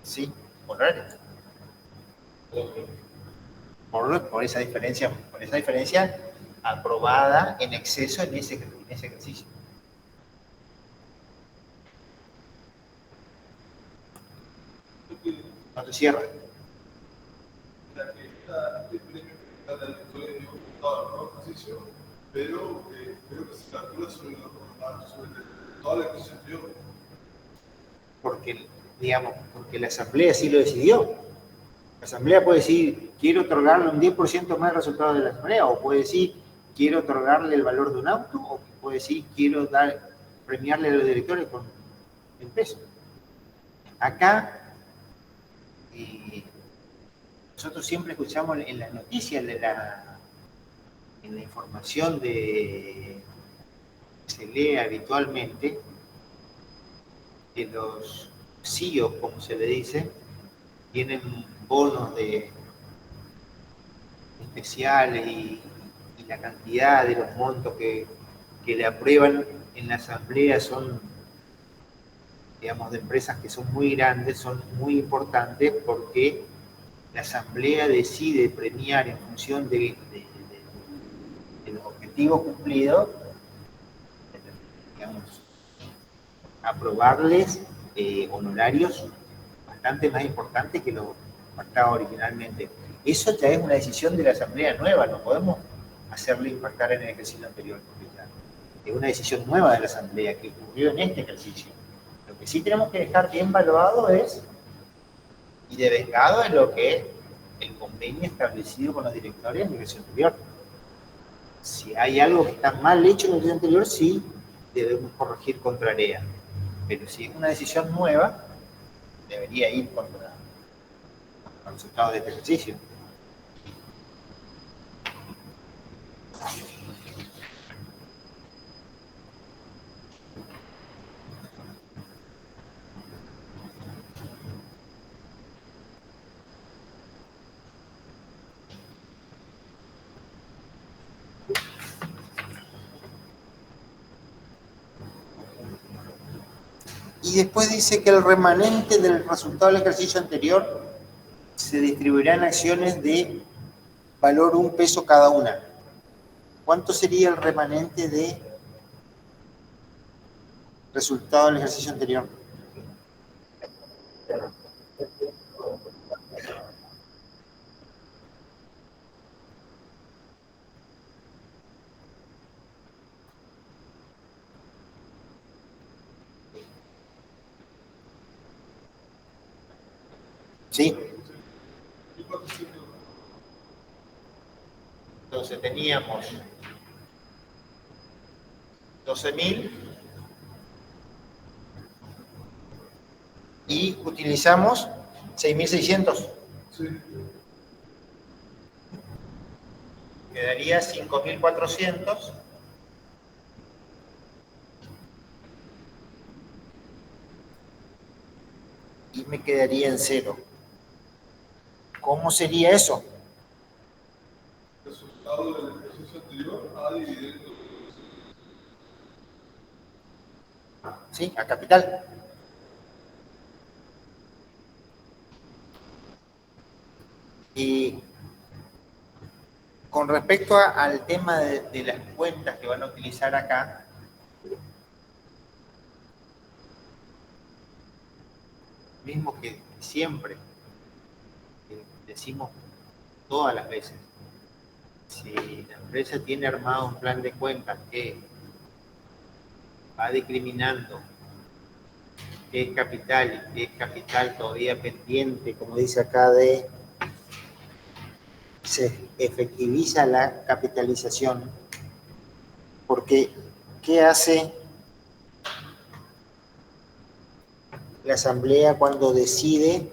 Sí, honorarios. Por esa diferencia aprobada en exceso en ese ejercicio. No te cierra. Pero creo que se calcula sobre la sobre toda la ejercicio anterior. Porque, digamos, porque la Asamblea sí lo decidió. La Asamblea puede decir, quiero otorgarle un 10% más de resultado de la Asamblea, o puede decir, quiero otorgarle el valor de un auto, o puede decir, quiero premiarle a los directores con el peso. Acá, nosotros siempre escuchamos en las noticias, en la información que se lee habitualmente, que los CEOs, como se le dice, tienen bonos especiales y la cantidad de los montos que le aprueban en la asamblea son, digamos, de empresas que son muy grandes, son muy importantes porque la asamblea decide premiar en función de los objetivos cumplidos, digamos, aprobarles honorarios bastante más importantes que lo pactado originalmente. Eso ya es una decisión de la asamblea nueva, no podemos hacerle impactar en el ejercicio anterior, porque ya es una decisión nueva de la asamblea que ocurrió en este ejercicio. Lo que sí tenemos que dejar bien evaluado es, y devengado en lo que es el convenio establecido con los directores en el ejercicio anterior. Si hay algo que está mal hecho en el ejercicio anterior, sí debemos corregir contra AREA. Pero si es una decisión nueva, debería ir contra los resultados de este ejercicio. Y después dice que el remanente del resultado del ejercicio anterior se distribuirá en acciones de valor 1 peso cada una. ¿Cuánto sería el remanente de resultado del ejercicio anterior? ¿Sí? Entonces teníamos 12.000 y utilizamos 6.600. Sí. Quedaría 5.400. Y me quedaría en cero. ¿Cómo sería eso? Resultado del ejercicio anterior a dividendo. ¿Sí? A capital. Y con respecto al tema de las cuentas que van a utilizar acá, mismo que siempre decimos todas las veces, si la empresa tiene armado un plan de cuentas que va discriminando qué es capital y qué es capital todavía pendiente, como dice acá, se efectiviza la capitalización, porque ¿qué hace la asamblea cuando decide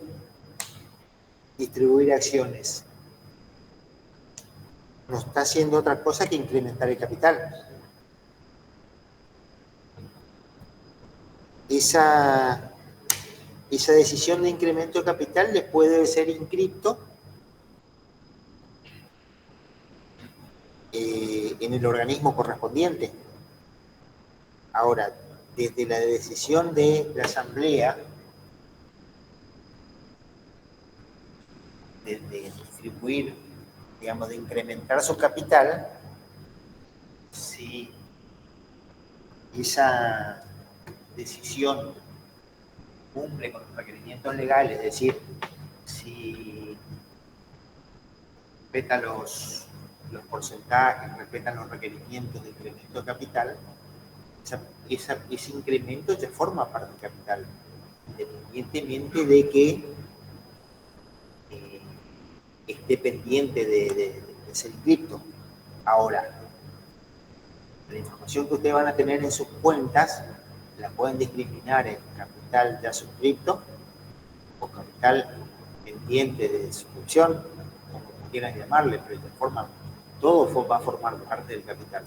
distribuir acciones? No está haciendo otra cosa que incrementar el capital. Esa decisión de incremento de capital le puede ser inscripto en el organismo correspondiente. Ahora, desde la decisión de la asamblea de distribuir, digamos, de incrementar su capital, si esa decisión cumple con los requerimientos legales, es decir, si respeta los porcentajes, respetan los requerimientos de incremento de capital, ese incremento ya forma parte del capital, independientemente de que esté pendiente de ser inscripto. Ahora, la información que ustedes van a tener en sus cuentas la pueden discriminar en capital ya suscripto o capital pendiente de suscripción, o como quieran llamarle, pero de forma, todo va a formar parte del capital.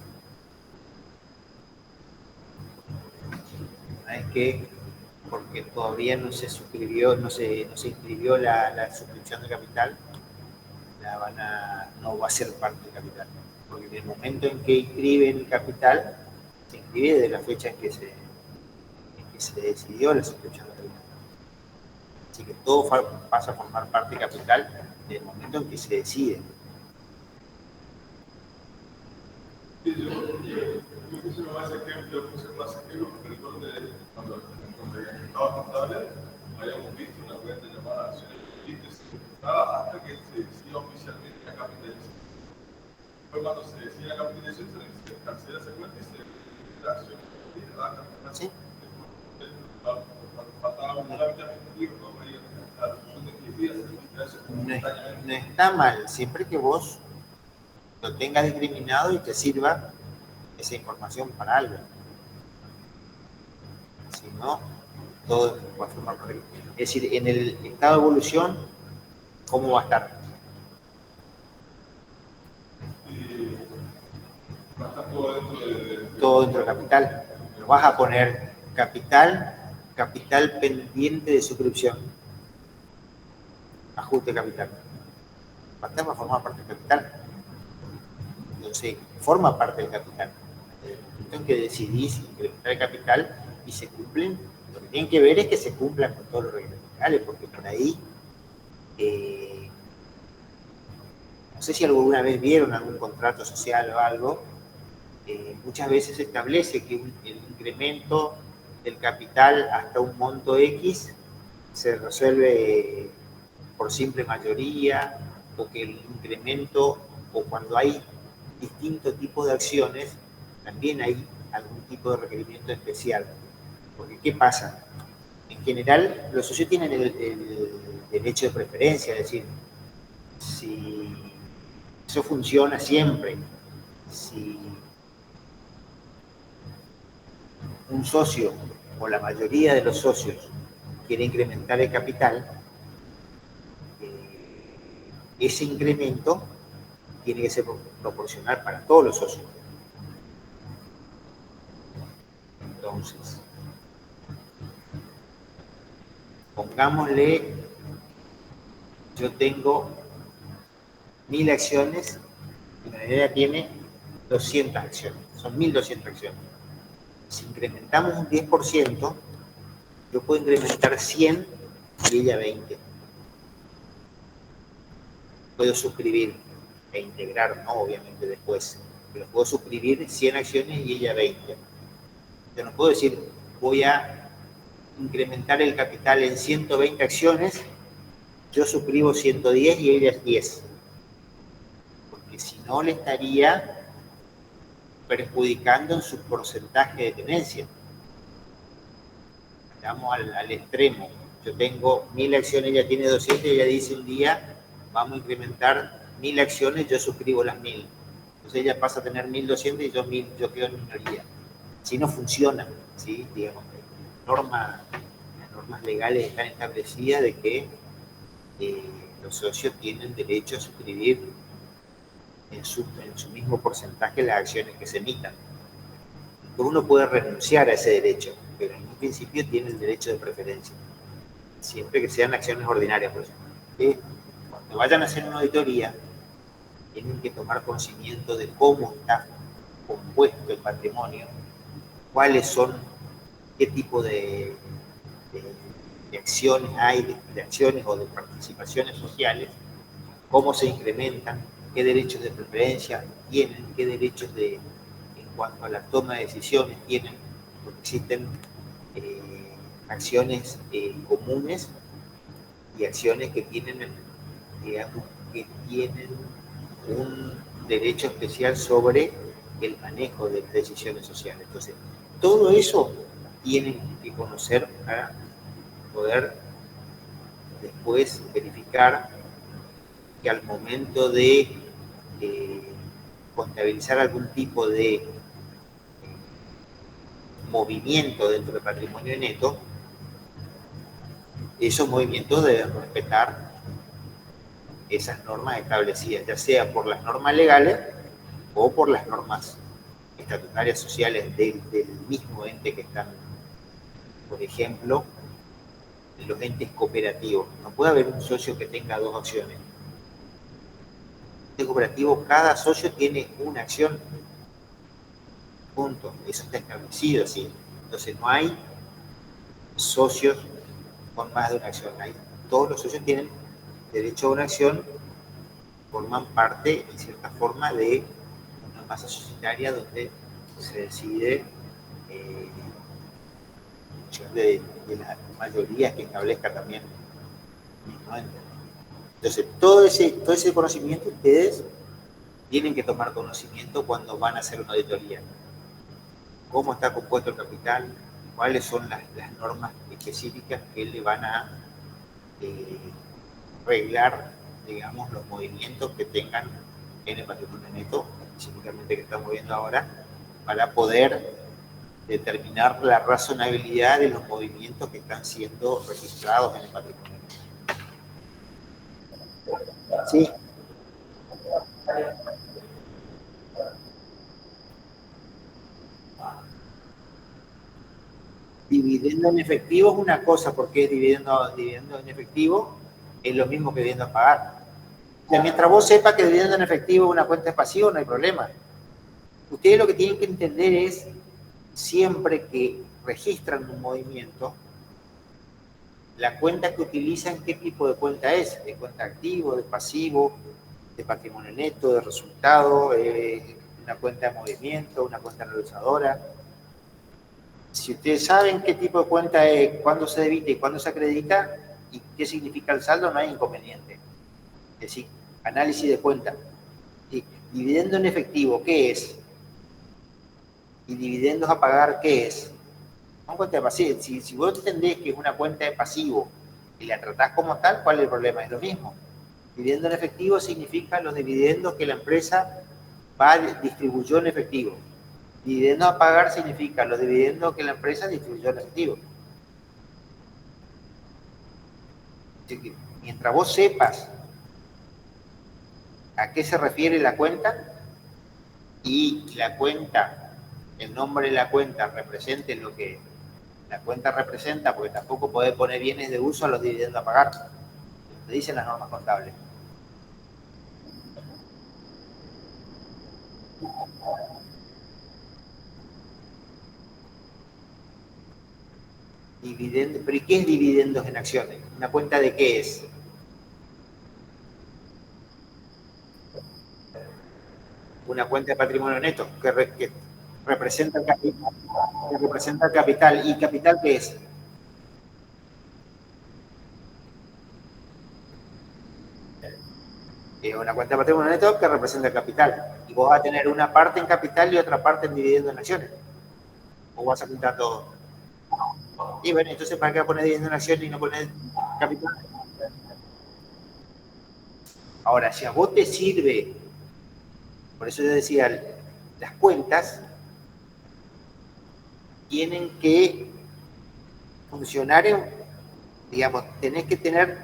No es que porque todavía no se suscribió, no se inscribió la suscripción de capital, no va a ser parte del capital. Porque en el momento en que inscriben el capital, se inscribe desde la fecha en que se decidió la suscripción de capital. Así que todo pasa a formar parte del capital desde el momento en que se decide. Sí, yo puse más ejemplos, cuando estaba contable, habíamos visto una cuenta llamada Acciones Pendientes hasta que se decía oficialmente la capitalización. Después cuando se decía la capitalización, se cancela esa cuenta y se la acción pendiente. ¿Sí? No está mal, siempre que vos lo tengas discriminado y te sirva esa información para algo. Si no, todo va a formar parte. Es decir, en el estado de evolución, ¿cómo va a estar? Va a estar todo dentro todo dentro del capital. Lo vas a poner capital pendiente de suscripción. Ajuste capital. Va a formar parte del capital. Entonces, forma parte del capital. En que decidís incrementar el capital y se cumplen, lo que tienen que ver es que se cumplan con todos los reglamentos legales, porque por ahí, no sé si alguna vez vieron algún contrato social o algo, muchas veces se establece que el incremento del capital hasta un monto X se resuelve por simple mayoría, o que el incremento, o cuando hay distintos tipos de acciones, también hay algún tipo de requerimiento especial. Porque, ¿qué pasa? En general, los socios tienen el derecho de preferencia, es decir, si eso funciona siempre, si un socio o la mayoría de los socios quiere incrementar el capital, ese incremento tiene que ser proporcional para todos los socios. Entonces, pongámosle, yo tengo 1000 acciones y la idea tiene 200 acciones, son 1200 acciones. Si incrementamos un 10%, yo puedo incrementar 100 y ella 20. Puedo suscribir e integrar, no obviamente después, pero puedo suscribir 100 acciones y ella 20. Yo no puedo decir, voy a incrementar el capital en 120 acciones, yo suscribo 110 y ella 10. Porque si no, le estaría perjudicando en su porcentaje de tenencia. Vamos al extremo. Yo tengo 1000 acciones, ella tiene 200 y ella dice un día, vamos a incrementar 1000 acciones, yo suscribo las 1000. Entonces ella pasa a tener 1200 y yo quedo en minoría. Si no funciona, ¿sí? Digamos, las normas legales están establecidas de que los socios tienen derecho a suscribir en su mismo porcentaje las acciones que se emitan. Uno puede renunciar a ese derecho, pero en un principio tiene el derecho de preferencia, siempre que sean acciones ordinarias, por ejemplo. Cuando vayan a hacer una auditoría, tienen que tomar conocimiento de cómo está compuesto el patrimonio, cuáles son, qué tipo de acciones hay, de acciones o de participaciones sociales, cómo se incrementan, qué derechos de preferencia tienen, qué derechos en cuanto a la toma de decisiones tienen, porque existen acciones comunes y acciones que tienen, digamos, que tienen un derecho especial sobre el manejo de las decisiones sociales. Entonces, todo eso tienen que conocer para poder después verificar que al momento de contabilizar algún tipo de movimiento dentro del patrimonio neto, esos movimientos deben respetar esas normas establecidas, ya sea por las normas legales o por las normas estatutarias sociales del mismo ente que están. Por ejemplo, en los entes cooperativos. No puede haber un socio que tenga dos acciones. En ente cooperativo, cada socio tiene una acción. Punto. Eso está establecido así. Entonces no hay socios con más de una acción. Todos los socios tienen derecho a una acción, forman parte, en cierta forma, de una masa societaria donde se decide de las mayorías que establezca también, ¿no? Entonces, todo ese conocimiento ustedes tienen que tomar conocimiento cuando van a hacer una auditoría. Cómo está compuesto el capital, cuáles son las normas específicas que le van a reglar, digamos, los movimientos que tengan en el patrimonio neto, específicamente que estamos viendo ahora, para poder determinar la razonabilidad de los movimientos que están siendo registrados en el patrimonio. Sí. Dividendo en efectivo es una cosa, porque es dividendo en efectivo es lo mismo que dividendo a pagar. O sea, mientras vos sepas que dividendo en efectivo una cuenta es pasivo, no hay problema. Ustedes lo que tienen que entender es, siempre que registran un movimiento, la cuenta que utilizan, ¿qué tipo de cuenta es? ¿De cuenta activo, de pasivo, de patrimonio neto, de resultado, una cuenta de movimiento, una cuenta realizadora? Si ustedes saben qué tipo de cuenta es, cuándo se debita y cuándo se acredita y qué significa el saldo, no hay inconveniente. Es decir, análisis de cuenta. ¿Sí? Dividendo en efectivo, ¿qué es? Y dividendos a pagar, ¿qué es? Una cuenta de pasivo. Si vos entendés que es una cuenta de pasivo y la tratás como tal, ¿cuál es el problema? Es lo mismo. Dividendo en efectivo significa los dividendos que la empresa distribuyó en efectivo. Dividendos a pagar significa los dividendos que la empresa distribuyó en efectivo. Así que mientras vos sepas a qué se refiere la cuenta y la cuenta, el nombre de la cuenta represente lo que la cuenta representa, porque tampoco podés poner bienes de uso a los dividendos a pagar. Te dicen las normas contables. Dividendo, ¿pero y qué es dividendos en acciones? ¿Una cuenta de qué es? Una cuenta de patrimonio neto que representa el capital. Que representa el capital. ¿Y capital qué es? Una cuenta de patrimonio neto que representa el capital. Y vos vas a tener una parte en capital y otra parte en dividendos en acciones. ¿O vas a juntar todo? Y bueno, entonces ¿para qué poner dividendos en acciones y no poner capital? Ahora, si a vos te sirve, por eso yo decía, las cuentas tienen que funcionar digamos, tenés que tener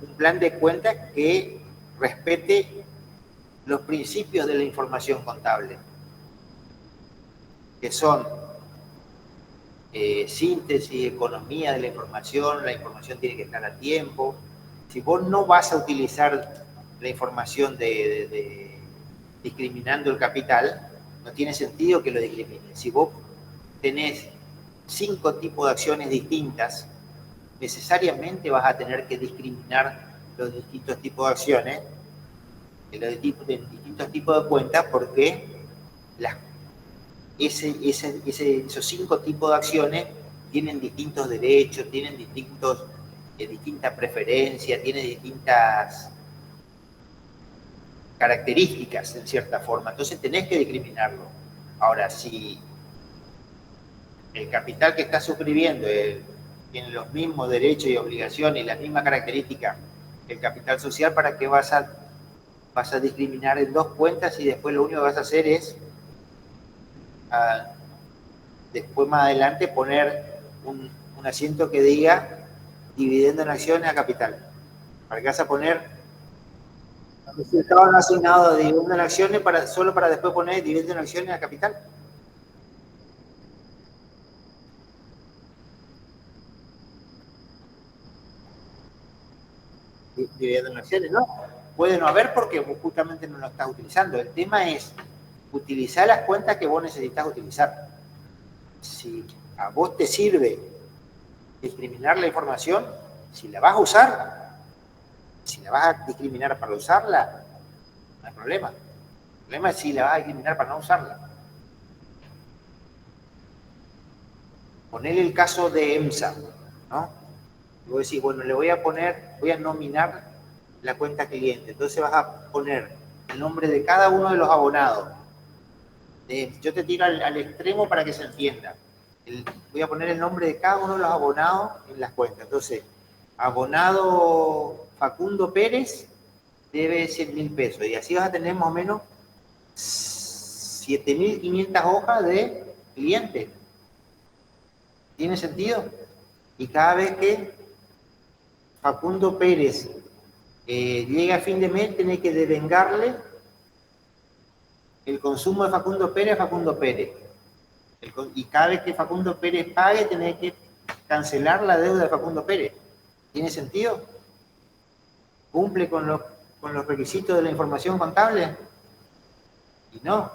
un plan de cuentas que respete los principios de la información contable, que son síntesis, economía de la información tiene que estar a tiempo. Si vos no vas a utilizar la información discriminando el capital, no tiene sentido que lo discrimines. Si vos tenés 5 tipos de acciones distintas, necesariamente vas a tener que discriminar los distintos tipos de acciones, los distintos tipos de cuentas, porque esos 5 tipos de acciones tienen distintos derechos, tienen distintas preferencias, tienen distintas características, en cierta forma. Entonces tenés que discriminarlo. Ahora, si el capital que está suscribiendo tiene los mismos derechos y obligaciones y las mismas características que el capital social, ¿para qué vas a discriminar en dos cuentas y después lo único que vas a hacer es después más adelante poner un asiento que diga dividendo en acciones a capital? ¿Para qué vas a poner resultado no asignado de dividendo en acciones solo para después poner dividendo en acciones a capital? Dividendo en acciones, no. Puede no haber porque justamente no lo estás utilizando. El tema es utilizar las cuentas que vos necesitas utilizar. Si a vos te sirve discriminar la información, si la vas a usar, si la vas a discriminar para usarla, no hay problema. El problema es si la vas a discriminar para no usarla. Ponele el caso de EMSA, ¿no? Y vos decís, bueno, voy a nominar la cuenta cliente. Entonces vas a poner el nombre de cada uno de los abonados. Yo te tiro al extremo para que se entienda. Voy a poner el nombre de cada uno de los abonados en las cuentas. Entonces, abonado Facundo Pérez debe 100.000 pesos. Y así vas a tener más o menos 7.500 hojas de cliente. ¿Tiene sentido? Y cada vez que Facundo Pérez llega a fin de mes, tenés que devengarle el consumo de Facundo Pérez a Facundo Pérez. Y cada vez que Facundo Pérez pague, tenés que cancelar la deuda de Facundo Pérez. ¿Tiene sentido? ¿Cumple con los requisitos de la información contable? Y no.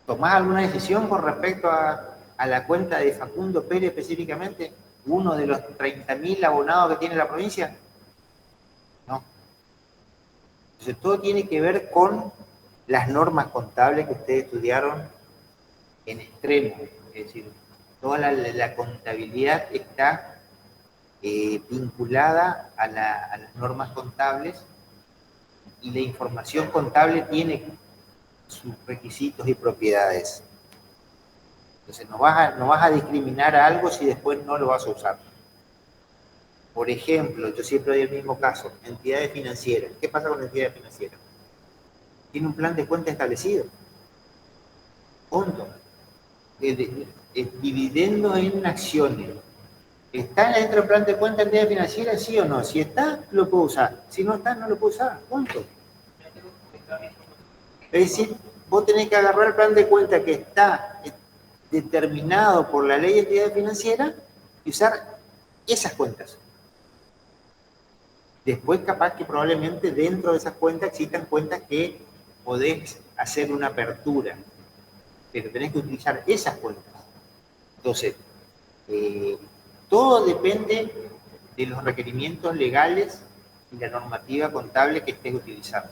¿Tomás alguna decisión con respecto a la cuenta de Facundo Pérez específicamente? ¿Uno de los 30.000 abonados que tiene la provincia? No. Entonces todo tiene que ver con las normas contables que ustedes estudiaron en extremo. Es decir, toda la contabilidad está vinculada a las normas contables y la información contable tiene sus requisitos y propiedades. Entonces no vas a discriminar a algo si después no lo vas a usar. Por ejemplo, yo siempre doy el mismo caso, entidades financieras. ¿Qué pasa con entidades financieras? Tiene un plan de cuenta establecido. Punto. Dividendo en acciones. ¿Está dentro del plan de cuenta entidad financiera, sí o no? Si está, lo puedo usar. Si no está, no lo puedo usar. Punto. Es decir, vos tenés que agarrar el plan de cuenta que está determinado por la ley de entidad financiera y usar esas cuentas. Después, capaz que probablemente dentro de esas cuentas existan cuentas que podés hacer una apertura, pero tenés que utilizar esas cuentas. Entonces, todo depende de los requerimientos legales y la normativa contable que estés utilizando.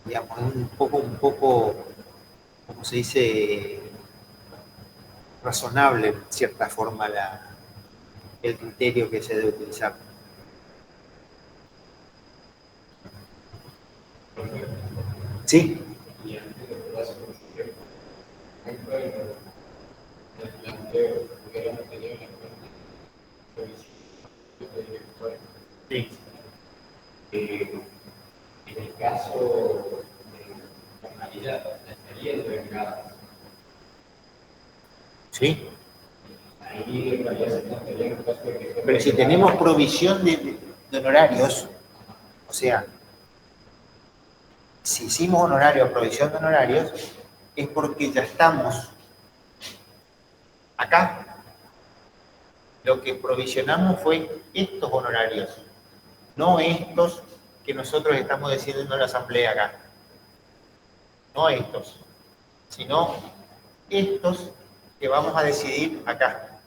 Digamos, un poco, como se dice, razonable, en cierta forma, el criterio que se debe utilizar. Sí. Sí. En el caso de formalidad, estaría devengadas. Sí. Ahí en realidad se estaría en el caso de que... Pero si tenemos provisión de honorarios, o sea, si hicimos honorario o provisión de honorarios, es porque ya estamos acá. Lo que provisionamos fue estos honorarios, no estos que nosotros estamos decidiendo en la asamblea acá. No estos, sino estos que vamos a decidir acá.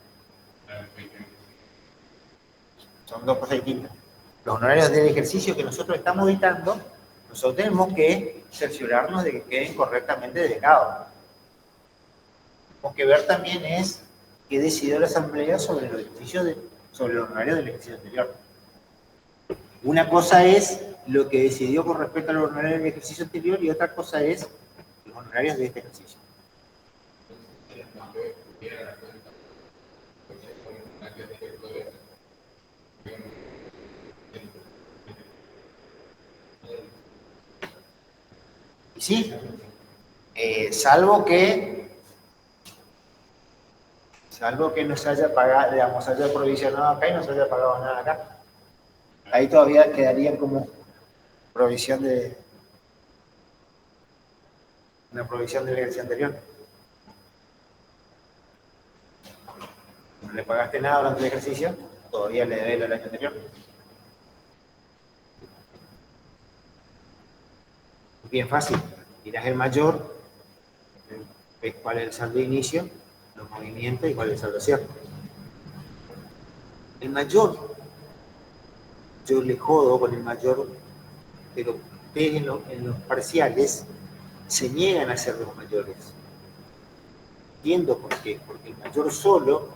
Son dos cosas distintas. Los honorarios del ejercicio que nosotros estamos dictando, nosotros tenemos que cerciorarnos de que queden correctamente devengados. Tenemos que ver también es qué decidió la asamblea sobre el honorario del ejercicio anterior. Una cosa es lo que decidió con respecto al honorario del ejercicio anterior y otra cosa es honorarios de este ejercicio. Y sí, salvo que no se haya pagado, digamos, se haya provisionado acá y no se haya pagado nada acá. Ahí todavía quedaría como provisión de una provisión del ejercicio anterior. No le pagaste nada durante el ejercicio, todavía le debes el año anterior. Bien fácil, mirás el mayor, ves cuál es el saldo de inicio, los movimientos y cuál es el saldo de cierre. El mayor, yo le jodo con el mayor, pero ustedes en los parciales se niegan a hacer los mayores. Entiendo por qué, porque el mayor solo,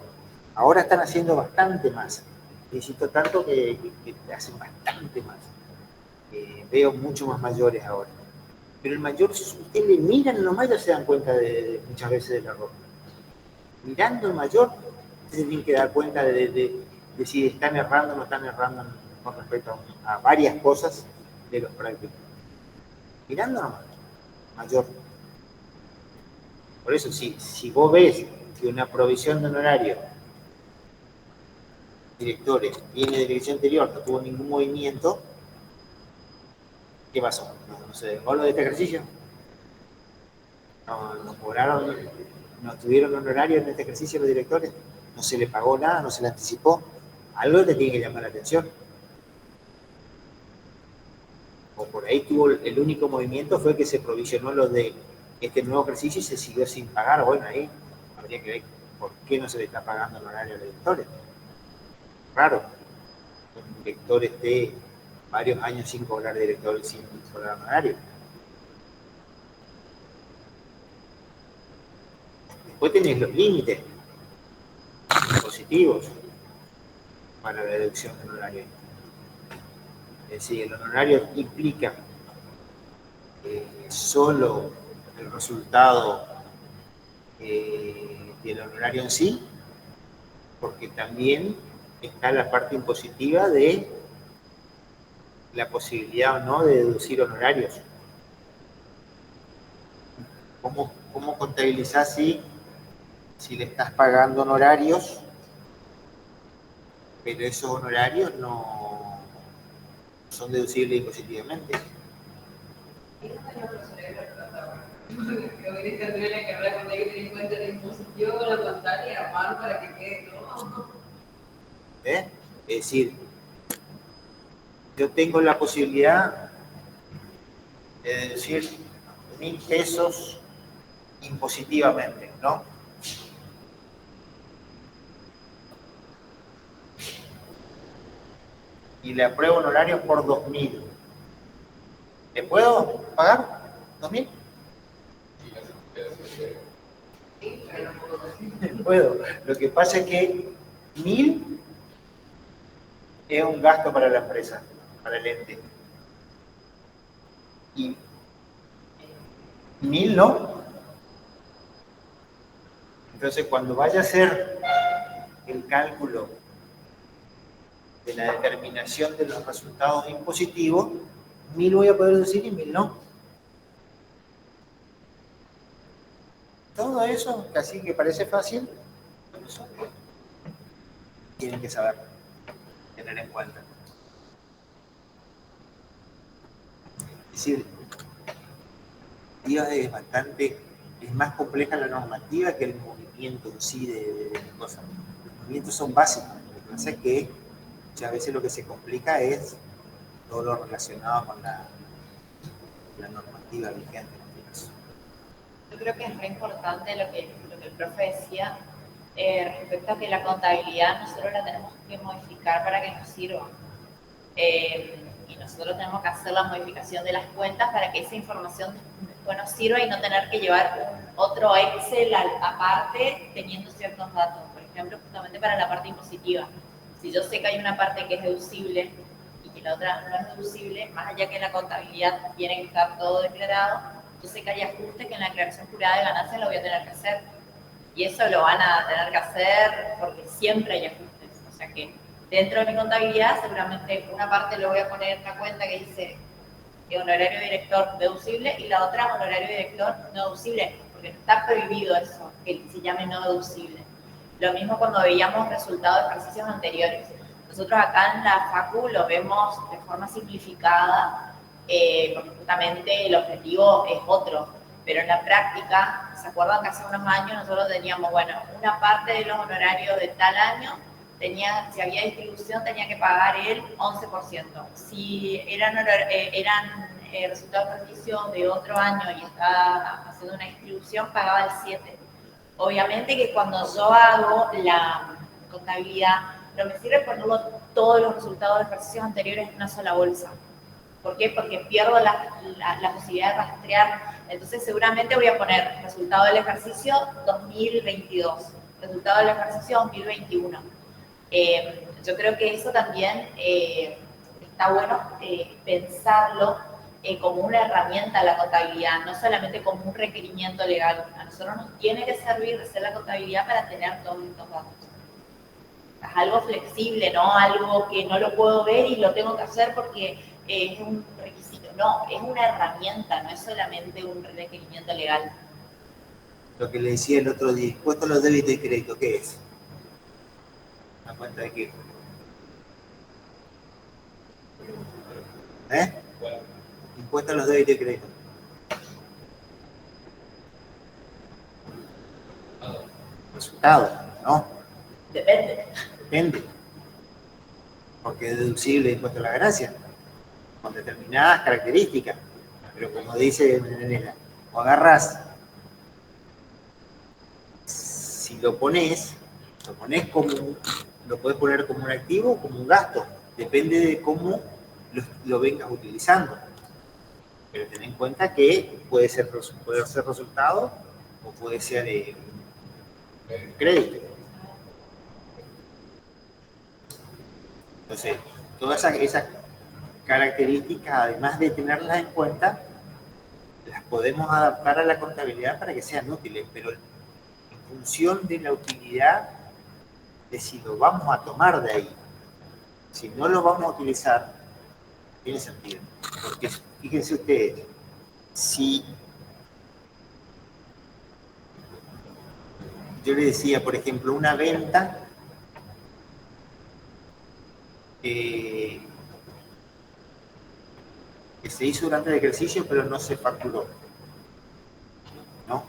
ahora están haciendo bastante más. Necesito tanto que hacen bastante más. Veo mucho más mayores ahora. Pero el mayor, ustedes le miran nomás y se dan cuenta muchas veces del error. Mirando el mayor, ustedes tienen que dar cuenta de si están errando o no están errando con respecto a varias cosas de los prácticos. Mirando nomás, mayor. Por eso, si vos ves que una provisión de honorario, directores, viene de dirección anterior, no tuvo ningún movimiento, ¿qué pasó? ¿No se dejó lo de este ejercicio? ¿No cobraron, no tuvieron honorario en este ejercicio los directores? ¿No se le pagó nada? ¿No se le anticipó? Algo te tiene que llamar la atención. O por ahí tuvo el único movimiento fue que se provisionó lo de este nuevo ejercicio y se siguió sin pagar. Bueno, ahí habría que ver por qué no se le está pagando el honorario a los directores. Raro, un director esté varios años sin cobrar director sin cobrar honorario. Después tenés los límites positivos para la deducción del honorario. Es decir, el honorario implica solo el resultado del honorario en sí, porque también está la parte impositiva de la posibilidad o no de deducir honorarios. ¿Cómo contabilizás si le estás pagando honorarios, pero esos honorarios no son deducibles impositivamente? Creo que esta es la carrera cuando hay que tener en cuenta la imposición, la contabilidad y armar para que quede todo. Es decir, yo tengo la posibilidad de deducir 1.000 pesos impositivamente, ¿no? Y le apruebo honorarios por 2.000. ¿Le puedo pagar 2.000? Puedo. Lo que pasa es que 1.000 es un gasto para la empresa, para el ente. Y 1.000 no. Entonces, cuando vaya a hacer el cálculo de la determinación de los resultados impositivos, 1.000 voy a poder decir y 1.000 no. Todo eso, casi que parece fácil, eso tienen que saber, tener en cuenta. Es decir, es más compleja la normativa que el movimiento en sí de cosas. Los movimientos son básicos, lo que pasa es que muchas veces lo que se complica es todo lo relacionado con la normativa vigente. Yo creo que es muy importante lo que el profe decía respecto a que la contabilidad nosotros la tenemos que modificar para que nos sirva. Y nosotros tenemos que hacer la modificación de las cuentas para que esa información después nos sirva y no tener que llevar otro Excel aparte teniendo ciertos datos. Por ejemplo, justamente para la parte impositiva. Si yo sé que hay una parte que es deducible y que la otra no es deducible, más allá que en la contabilidad tiene que estar todo declarado, yo sé que hay ajustes que en la declaración jurada de ganancias lo voy a tener que hacer. Y eso lo van a tener que hacer porque siempre hay ajustes. O sea que dentro de mi contabilidad seguramente una parte lo voy a poner en una cuenta que dice honorario director deducible y la otra honorario director no deducible, porque está prohibido eso, que se llame no deducible. Lo mismo cuando veíamos resultados de ejercicios anteriores. Nosotros acá en la Facu lo vemos de forma simplificada, porque justamente el objetivo es otro, pero en la práctica, ¿se acuerdan que hace unos años nosotros teníamos, bueno, una parte de los honorarios de tal año, si había distribución tenía que pagar el 11%. Si eran resultados de ejercicio de otro año y estaba haciendo una distribución, pagaba el 7%. Obviamente que cuando yo hago la contabilidad, no me sirve ponerlo todos los resultados de ejercicios anteriores en una sola bolsa. ¿Por qué? Porque pierdo la posibilidad de rastrear. Entonces seguramente voy a poner resultado del ejercicio 2022, resultado del ejercicio 2021. Yo creo que eso también está bueno pensarlo como una herramienta a la contabilidad, no solamente como un requerimiento legal. A nosotros nos tiene que servir de hacer la contabilidad para tener todos estos datos. Es algo flexible, ¿no? Algo que no lo puedo ver y lo tengo que hacer porque es un requisito. No, es una herramienta, no es solamente un requerimiento legal. Lo que le decía el otro día, impuesto a los débitos y créditos, ¿qué es? ¿Una cuenta de qué? Impuesto a los débitos y créditos. Resultado, ¿no? Depende. Porque es deducible el impuesto a la ganancia, con determinadas características. Pero como dice Nenela, o agarras, si lo pones como, lo puedes poner como un activo o como un gasto. Depende de cómo lo vengas utilizando. Pero ten en cuenta que puede ser resultado o puede ser crédito. Entonces, todas esas características, además de tenerlas en cuenta, las podemos adaptar a la contabilidad para que sean útiles, pero en función de la utilidad de si lo vamos a tomar de ahí. Si no lo vamos a utilizar, tiene sentido. Porque fíjense ustedes, si yo le decía, por ejemplo, una venta que se hizo durante el ejercicio pero no se facturó, ¿no?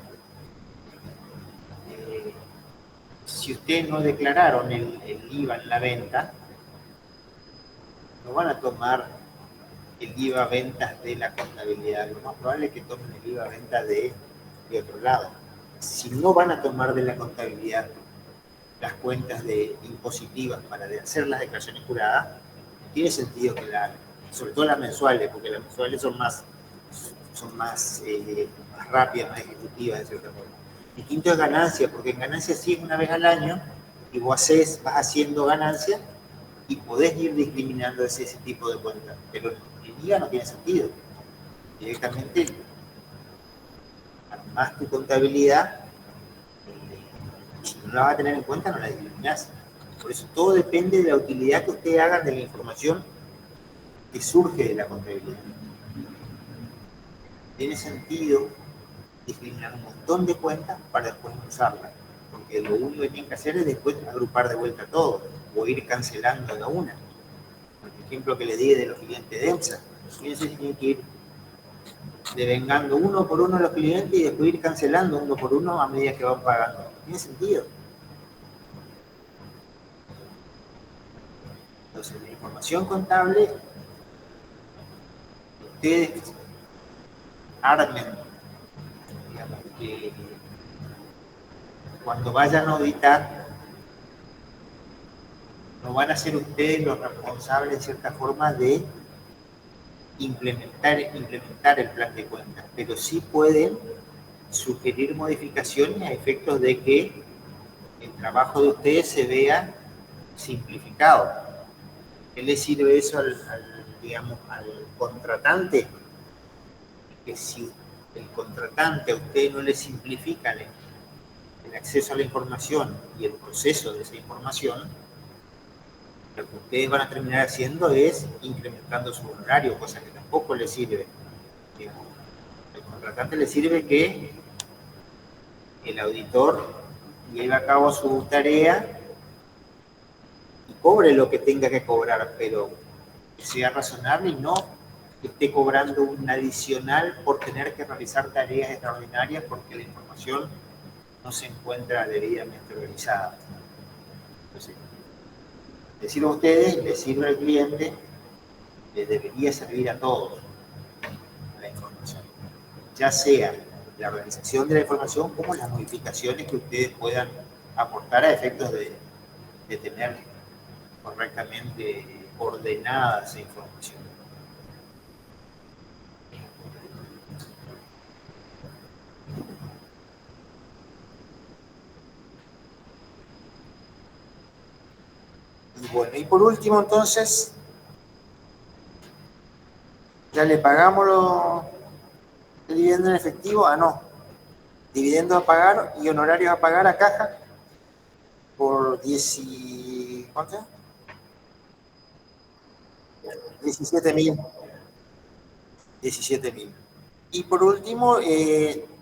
Si ustedes no declararon el IVA en la venta, no van a tomar el IVA ventas de la contabilidad. Lo más probable es que tomen el IVA ventas de otro lado. Si no van a tomar de la contabilidad las cuentas de impositivas para hacer las declaraciones juradas, tiene sentido que sobre todo las mensuales, porque las mensuales son más rápidas, más ejecutivas de cierta forma. Distinto es ganancia, porque en ganancia sí es una vez al año y vas haciendo ganancia y podés ir discriminando ese tipo de cuentas, pero el IVA no tiene sentido. Directamente, más tu contabilidad, si no la vas a tener en cuenta, no la discriminás. Por eso todo depende de la utilidad que ustedes hagan de la información que surge de la contabilidad. Tiene sentido discriminar un montón de cuentas para después no usarlas, porque lo único que tienen que hacer es después agrupar de vuelta todo o ir cancelando de una. Por ejemplo, que les dije de los clientes de EMSA, los clientes tienen que ir devengando uno por uno a los clientes y después ir cancelando uno por uno a medida que van pagando. Tiene sentido. Entonces, la información contable, ustedes armen, digamos, que cuando vayan a auditar, no van a ser ustedes los responsables, en cierta forma, de implementar el plan de cuentas, pero sí pueden sugerir modificaciones a efectos de que el trabajo de ustedes se vea simplificado. ¿Qué le sirve eso al contratante? Que si el contratante a usted no le simplifica el acceso a la información y el proceso de esa información, lo que ustedes van a terminar haciendo es incrementando su honorario, cosa que tampoco le sirve. Al contratante le sirve que el auditor lleve a cabo su tarea y cobre lo que tenga que cobrar, pero que sea razonable y no que esté cobrando un adicional por tener que realizar tareas extraordinarias porque la información no se encuentra debidamente organizada. Entonces, les sirve a ustedes, les sirve al cliente, les debería servir a todos la información, ya sea la organización de la información como las modificaciones que ustedes puedan aportar a efectos de tener correctamente ordenada esa información. Y bueno, y por último entonces, ya le pagamos el dividendo en efectivo, no, dividendos a pagar y honorarios a pagar a caja por 10, ¿cuánto? 17.000. 17.000. Y por último,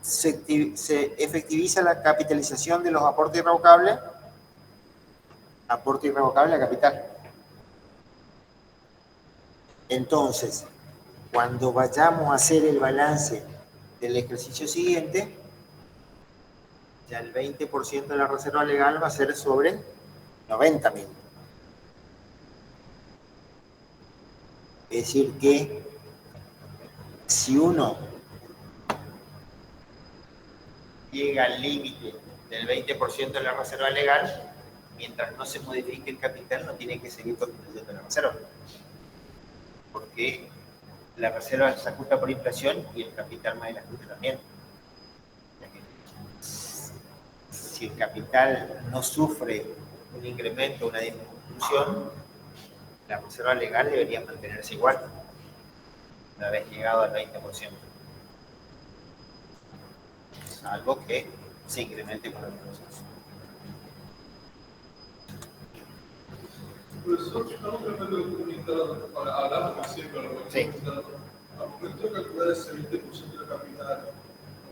se efectiviza la capitalización de los aportes irrevocables. Aporte irrevocable a capital. Entonces, cuando vayamos a hacer el balance del ejercicio siguiente, ya el 20% de la reserva legal va a ser sobre 90.000. Es decir que si uno llega al límite del 20% de la reserva legal, mientras no se modifique el capital, no tiene que seguir construyendo la reserva. Porque la reserva se ajusta por inflación y el capital más el ajuste también. Si el capital no sufre un incremento, una disminución, la reserva legal debería mantenerse igual, una vez llegado al 20%. Salvo que se incremente con el proceso. Profesor, estamos tratando de comunicar para hablar como siempre, Sí. al momento de calcular ese 20% de capital,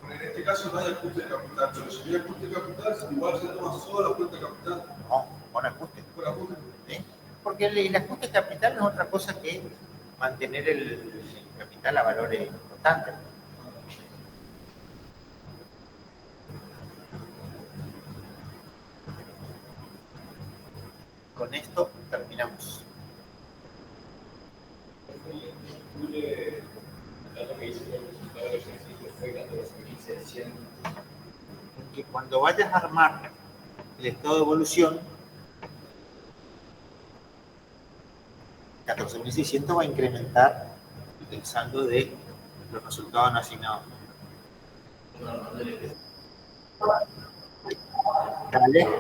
en este caso no hay ajuste de capital, pero si hay ajuste de capital, igual se toma solo la cuenta de capital. No, con ajuste. Con ajuste. ¿Sí? Porque el ajuste de capital no es otra cosa que mantener el capital a valores constantes. Con esto terminamos. Que cuando vayas a armar el estado de evolución, 14.600 va a incrementar el saldo de los resultados no asignados. Dale.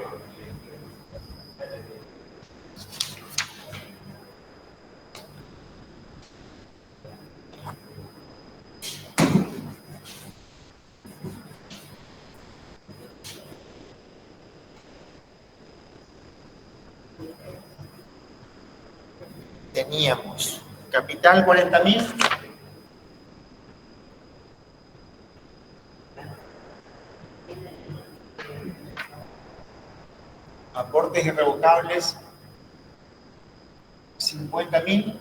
Teníamos capital 40.000, aportes irrevocables 50.000,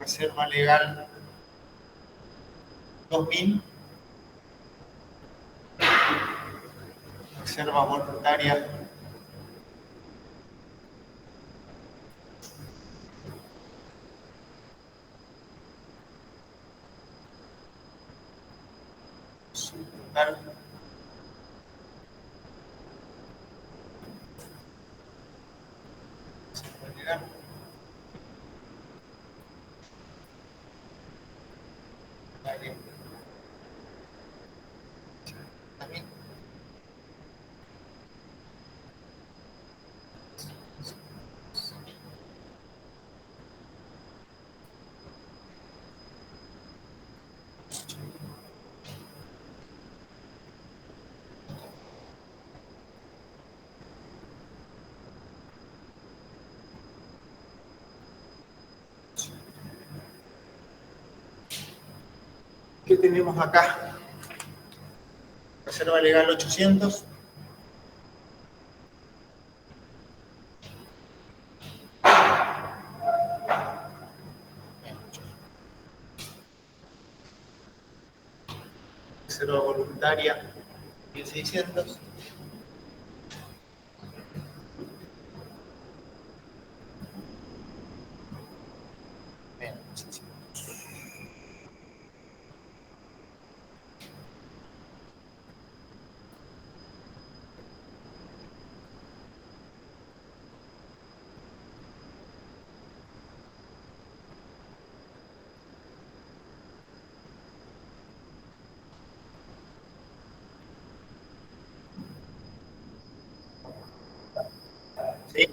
reserva legal 2.000, reserva voluntaria 1.000. tenemos acá? Reserva legal 800. Reserva voluntaria 1600. ¿Sí?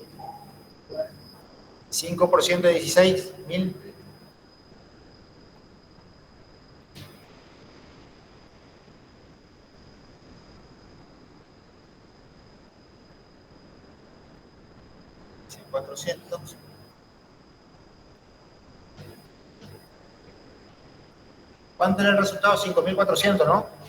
5% de 16.000. $400. ¿Cuánto era el resultado? 5.400, ¿no?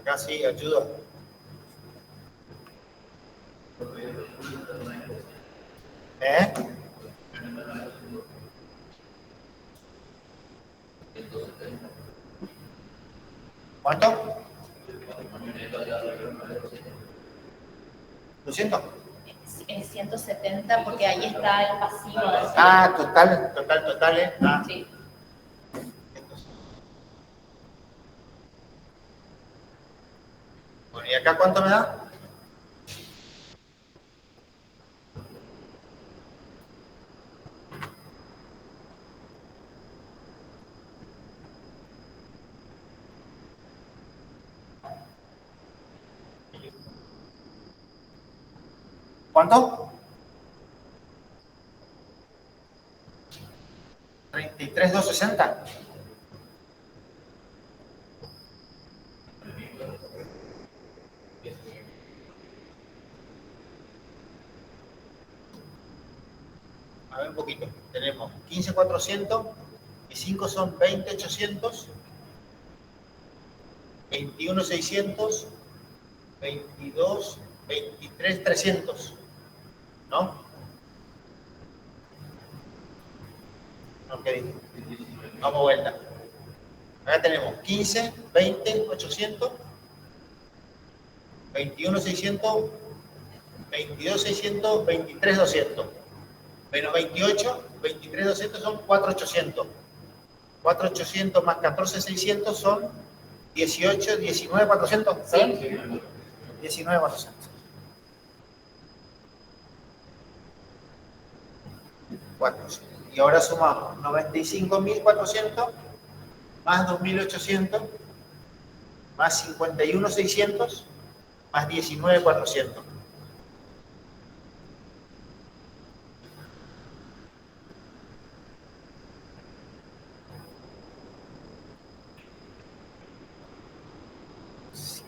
Acá sí, ayuda. ¿Eh? ¿Cuánto? 200. Es 170 porque ahí está el pasivo. Ah, total. Ah. Sí. Bueno, ¿y acá cuánto me da? ¿Cuánto? 33,260. A ver un poquito. Tenemos 15,400 y 5 son 20,800, 21,600, 22, 23,300. ¿No? Ok. Vamos vuelta. Acá tenemos 15, 20, 800, 21, 600, 22, 600, 23, 200. Menos 28, 23, 200 son 4,800. 4,800 más 14, 600 son 18, 19, 400. ¿Saben? 19, 400. 400. Y ahora sumamos 95.400 más 2.800 más 51.600 más 19.400.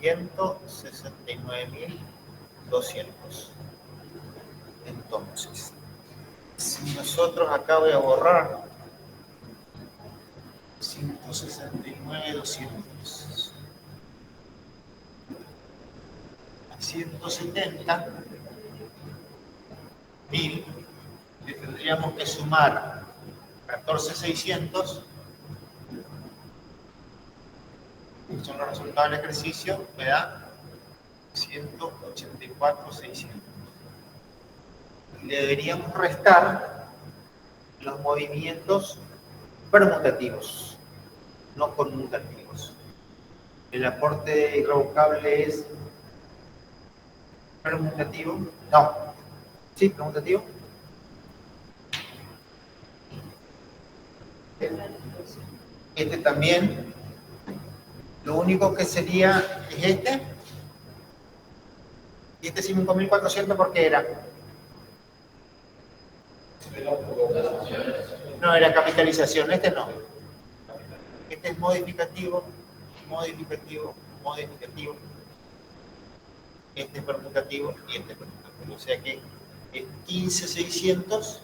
$169.200. Entonces, si nosotros acá voy a borrar 169.200 a 170, 1000, le tendríamos que sumar 14.600, que son los resultados del ejercicio, me da 184.600. Le deberíamos restar los movimientos permutativos, no conmutativos. El aporte irrevocable es permutativo, no, sí, permutativo. Este también, lo único que sería es este, y este 5.400 porque era. No, era capitalización, este no. Este es modificativo, modificativo, modificativo. Este es permutativo y este es permutativo. O sea que es 15.600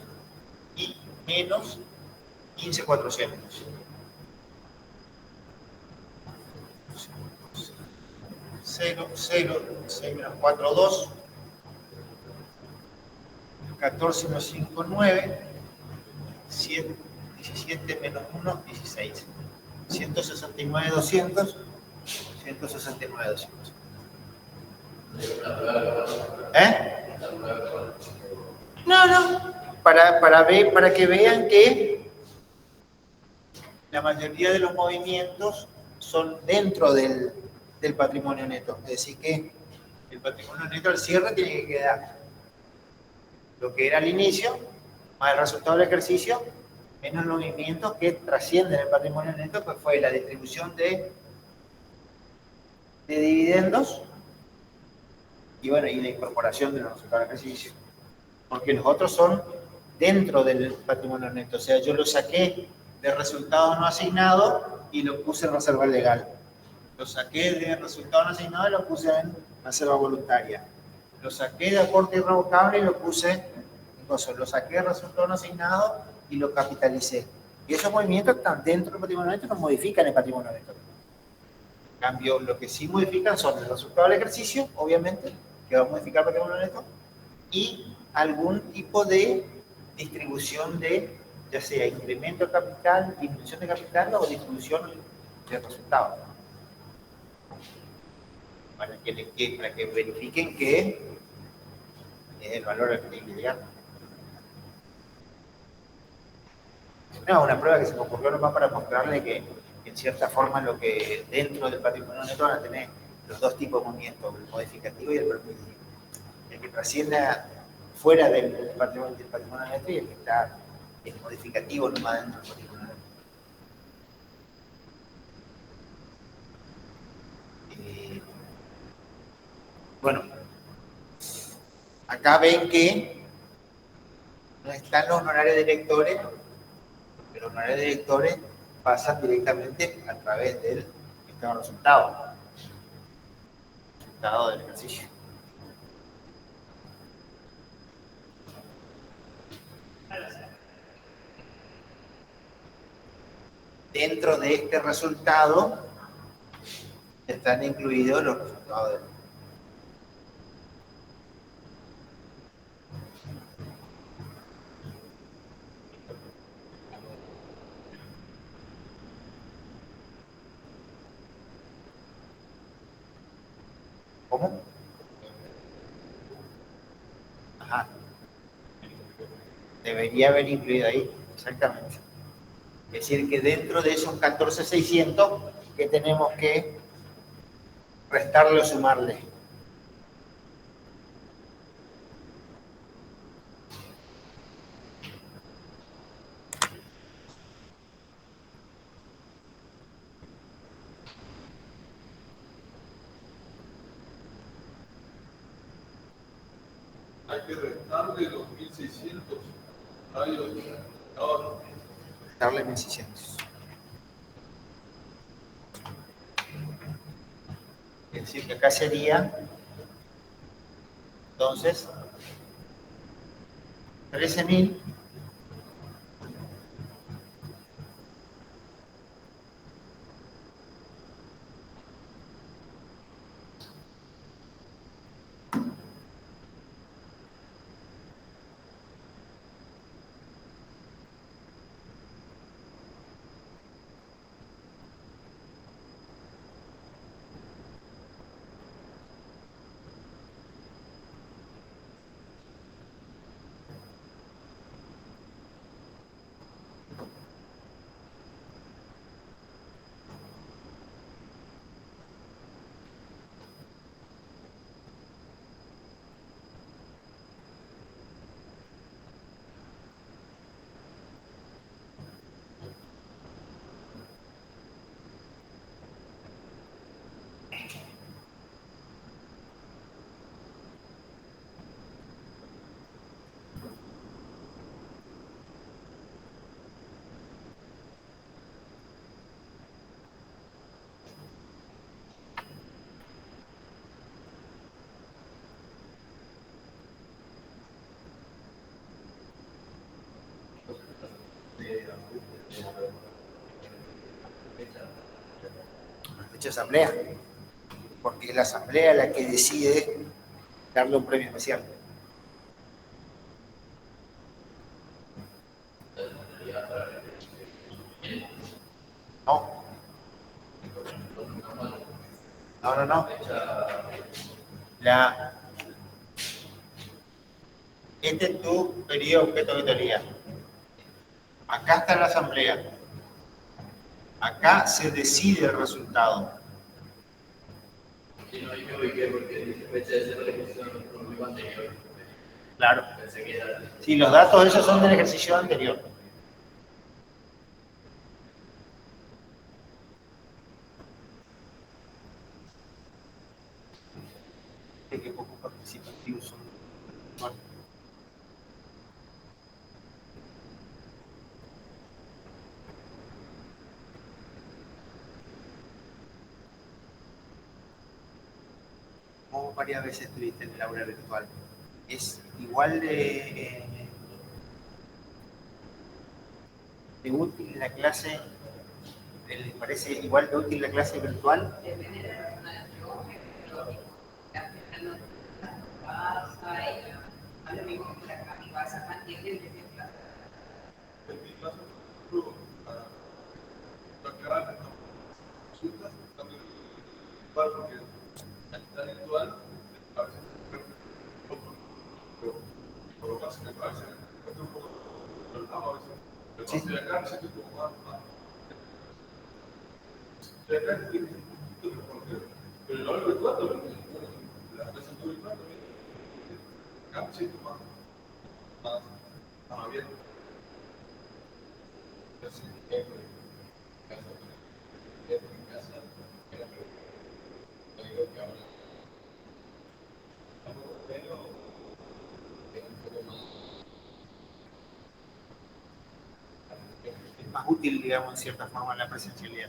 y menos 15.400. 0, 0, 6 menos 4, 2. 14 menos 5, 9. 7, 17 menos 1, 16. 169, 200. 169, 200. ¿Eh? No. Para que vean que la mayoría de los movimientos son dentro del patrimonio neto. Es decir, que el patrimonio neto al cierre tiene que quedar lo que era al inicio, más el resultado del ejercicio, menos los movimientos que trascienden el patrimonio neto, que fue la distribución de dividendos y bueno, y la incorporación de los resultados del ejercicio. Porque los otros son dentro del patrimonio neto. O sea, yo lo saqué de resultados no asignados y lo puse en reserva legal. Lo saqué de resultados no asignados y lo puse en reserva voluntaria. Lo saqué de aporte irrevocable y lo puse en cosas. Lo saqué de resultados no asignados y lo capitalicé. Y esos movimientos que están dentro del patrimonio neto no modifican el patrimonio neto. En cambio, lo que sí modifican son el resultado del ejercicio, obviamente, que va a modificar el patrimonio neto, y algún tipo de distribución de, ya sea incremento de capital, disminución de capital o distribución de resultados. Para que verifiquen que es el valor al que tienen que llegar. No, una prueba que se me ocurrió nomás para mostrarle que en cierta forma lo que dentro del patrimonio neto van a tener los dos tipos de movimientos, el modificativo y el permutativo. El que trasciende fuera del patrimonio neto y el que está en modificativo nomás dentro del patrimonio neto. Bueno, acá ven que no están los honorarios directores, pero los honorarios directores pasan directamente a través del estado de resultado del ejercicio. Dentro de este resultado están incluidos los resultados del ¿Cómo? Ajá. Debería haber incluido ahí, exactamente. Es decir, que dentro de esos 14.600 que tenemos que restarle o sumarle. Hay que restarle los 1.600 a los ahora. Restarle 1.600. Es decir, que acá sería, entonces, 13.000 Fecha de asamblea, porque es la asamblea la que decide darle un premio especial. No. No. Este es tu periodo objeto de auditoría. Acá está la asamblea. Acá se decide el resultado. Sí, no, yo me ubiqué porque dice fecha de cierre de ejecución del anterior. Claro. Pensé que era. Sí, los datos esos son del ejercicio anterior. Qué poco participativos son. Bueno. Vos varias veces estuviste en el aula virtual. ¿Es igual de útil la clase? ¿Les parece igual de útil la clase virtual? Depende de la persona de trabajo, pero al final no pasa y a lo mismo que acá mi casa mantiene el mismo plan. En mi caso, para aclarar, consultas también igual porque la virtual a veces por lo que me parece un poco a veces pero Sí. de acá me siento un poco más de acá es un poquito mejor pero en la hora virtual también la presentación virtual también acá me siento más abierto. Es más útil, digamos, en cierta forma la presencialidad.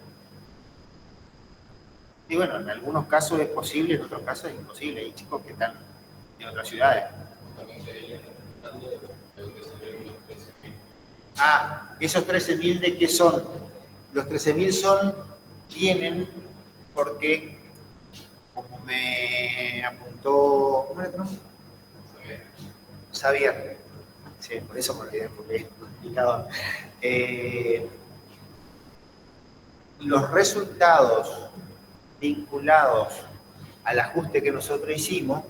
Y bueno, en algunos casos es posible, en otros casos es imposible. Hay chicos que están en otras ciudades. Ah, esos 13.000 ¿de qué son? Los 13.000 tienen porque, como me apuntó, ¿cómo era tu nombre? Xavier. Sí, por eso me olvidé, porque es complicado. Los resultados vinculados al ajuste que nosotros hicimos,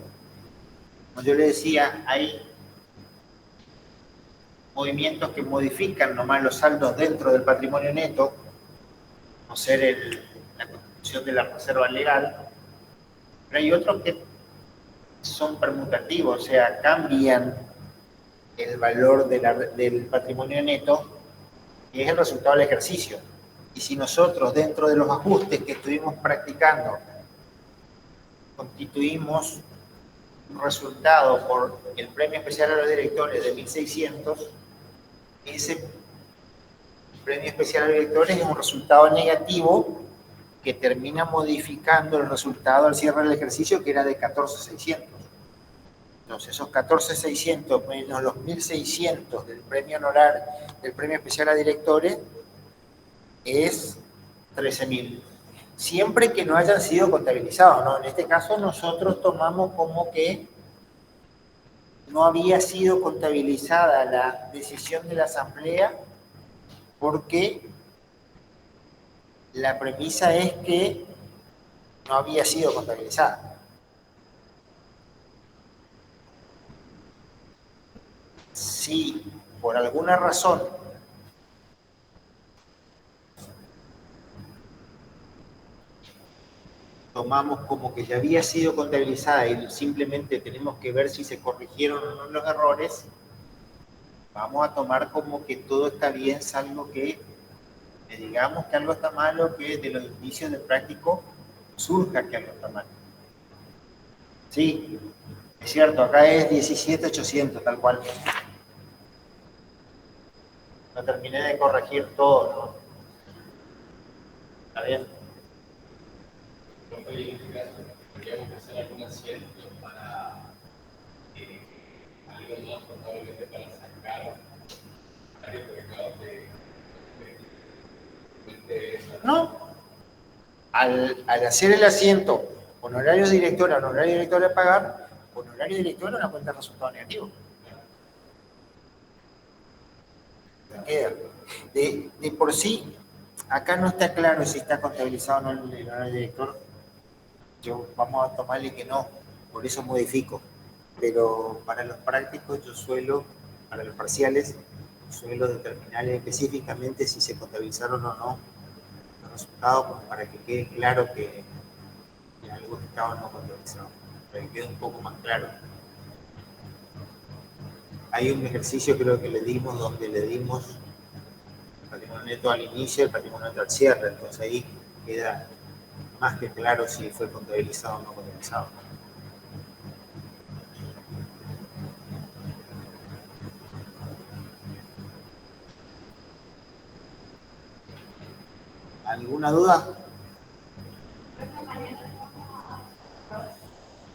como yo le decía, hay movimientos que modifican nomás los saldos dentro del patrimonio neto, no ser la constitución de la reserva legal, pero hay otros que son permutativos, o sea, cambian el valor del patrimonio neto, y es el resultado del ejercicio. Y si nosotros, dentro de los ajustes que estuvimos practicando, constituimos un resultado por el premio especial a los directores de 1.600, ese premio especial a los directores es un resultado negativo que termina modificando el resultado al cierre del ejercicio, que era de 14.600. Entonces, esos 14.600 menos los 1.600 del premio honorar, del premio especial a directores, es 13.000. Siempre que no hayan sido contabilizados, ¿no? En este caso nosotros tomamos como que no había sido contabilizada la decisión de la asamblea porque la premisa es que no había sido contabilizada. Si por alguna razón tomamos como que ya había sido contabilizada y simplemente tenemos que ver si se corrigieron o no los errores, vamos a tomar como que todo está bien, salvo que digamos que algo está malo, que de los indicios del práctico surja que algo está mal. Sí, es cierto, acá es 17.800, tal cual. Lo terminé de corregir todo, ¿no? ¿Está bien? En este caso, podríamos hacer algún asiento para algo más contablemente para sacar varios pecados de No. Al hacer el asiento honorario director a honorario director a pagar, honorario director a una cuenta de resultado negativo. Queda. De por sí, acá no está claro si está contabilizado o no el honorario director. Vamos a tomarle que no, por eso modifico. Pero para los prácticos yo suelo, para los parciales, suelo determinar específicamente si se contabilizaron o no los resultados, como para que quede claro que algo estaba no contabilizado, para que quede un poco más claro. Hay un ejercicio creo que le dimos donde le dimos el patrimonio neto al inicio y el patrimonio neto al cierre, entonces ahí queda más que claro si fue contabilizado o no contabilizado. ¿Alguna duda?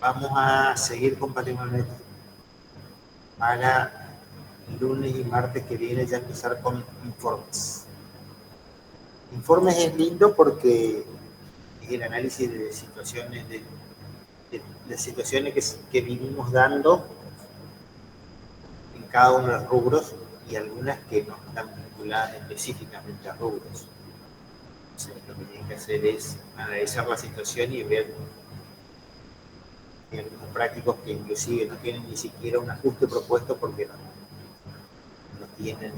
Vamos a seguir con patrimonio neto. Para lunes y martes que viene ya empezar con informes. Informes es lindo porque es el análisis de situaciones de situaciones que vinimos dando en cada uno de los rubros y algunas que no están vinculadas específicamente a rubros. Entonces, lo que tienen que hacer es analizar la situación y ver que algunos prácticos que inclusive no tienen ni siquiera un ajuste propuesto porque no tienen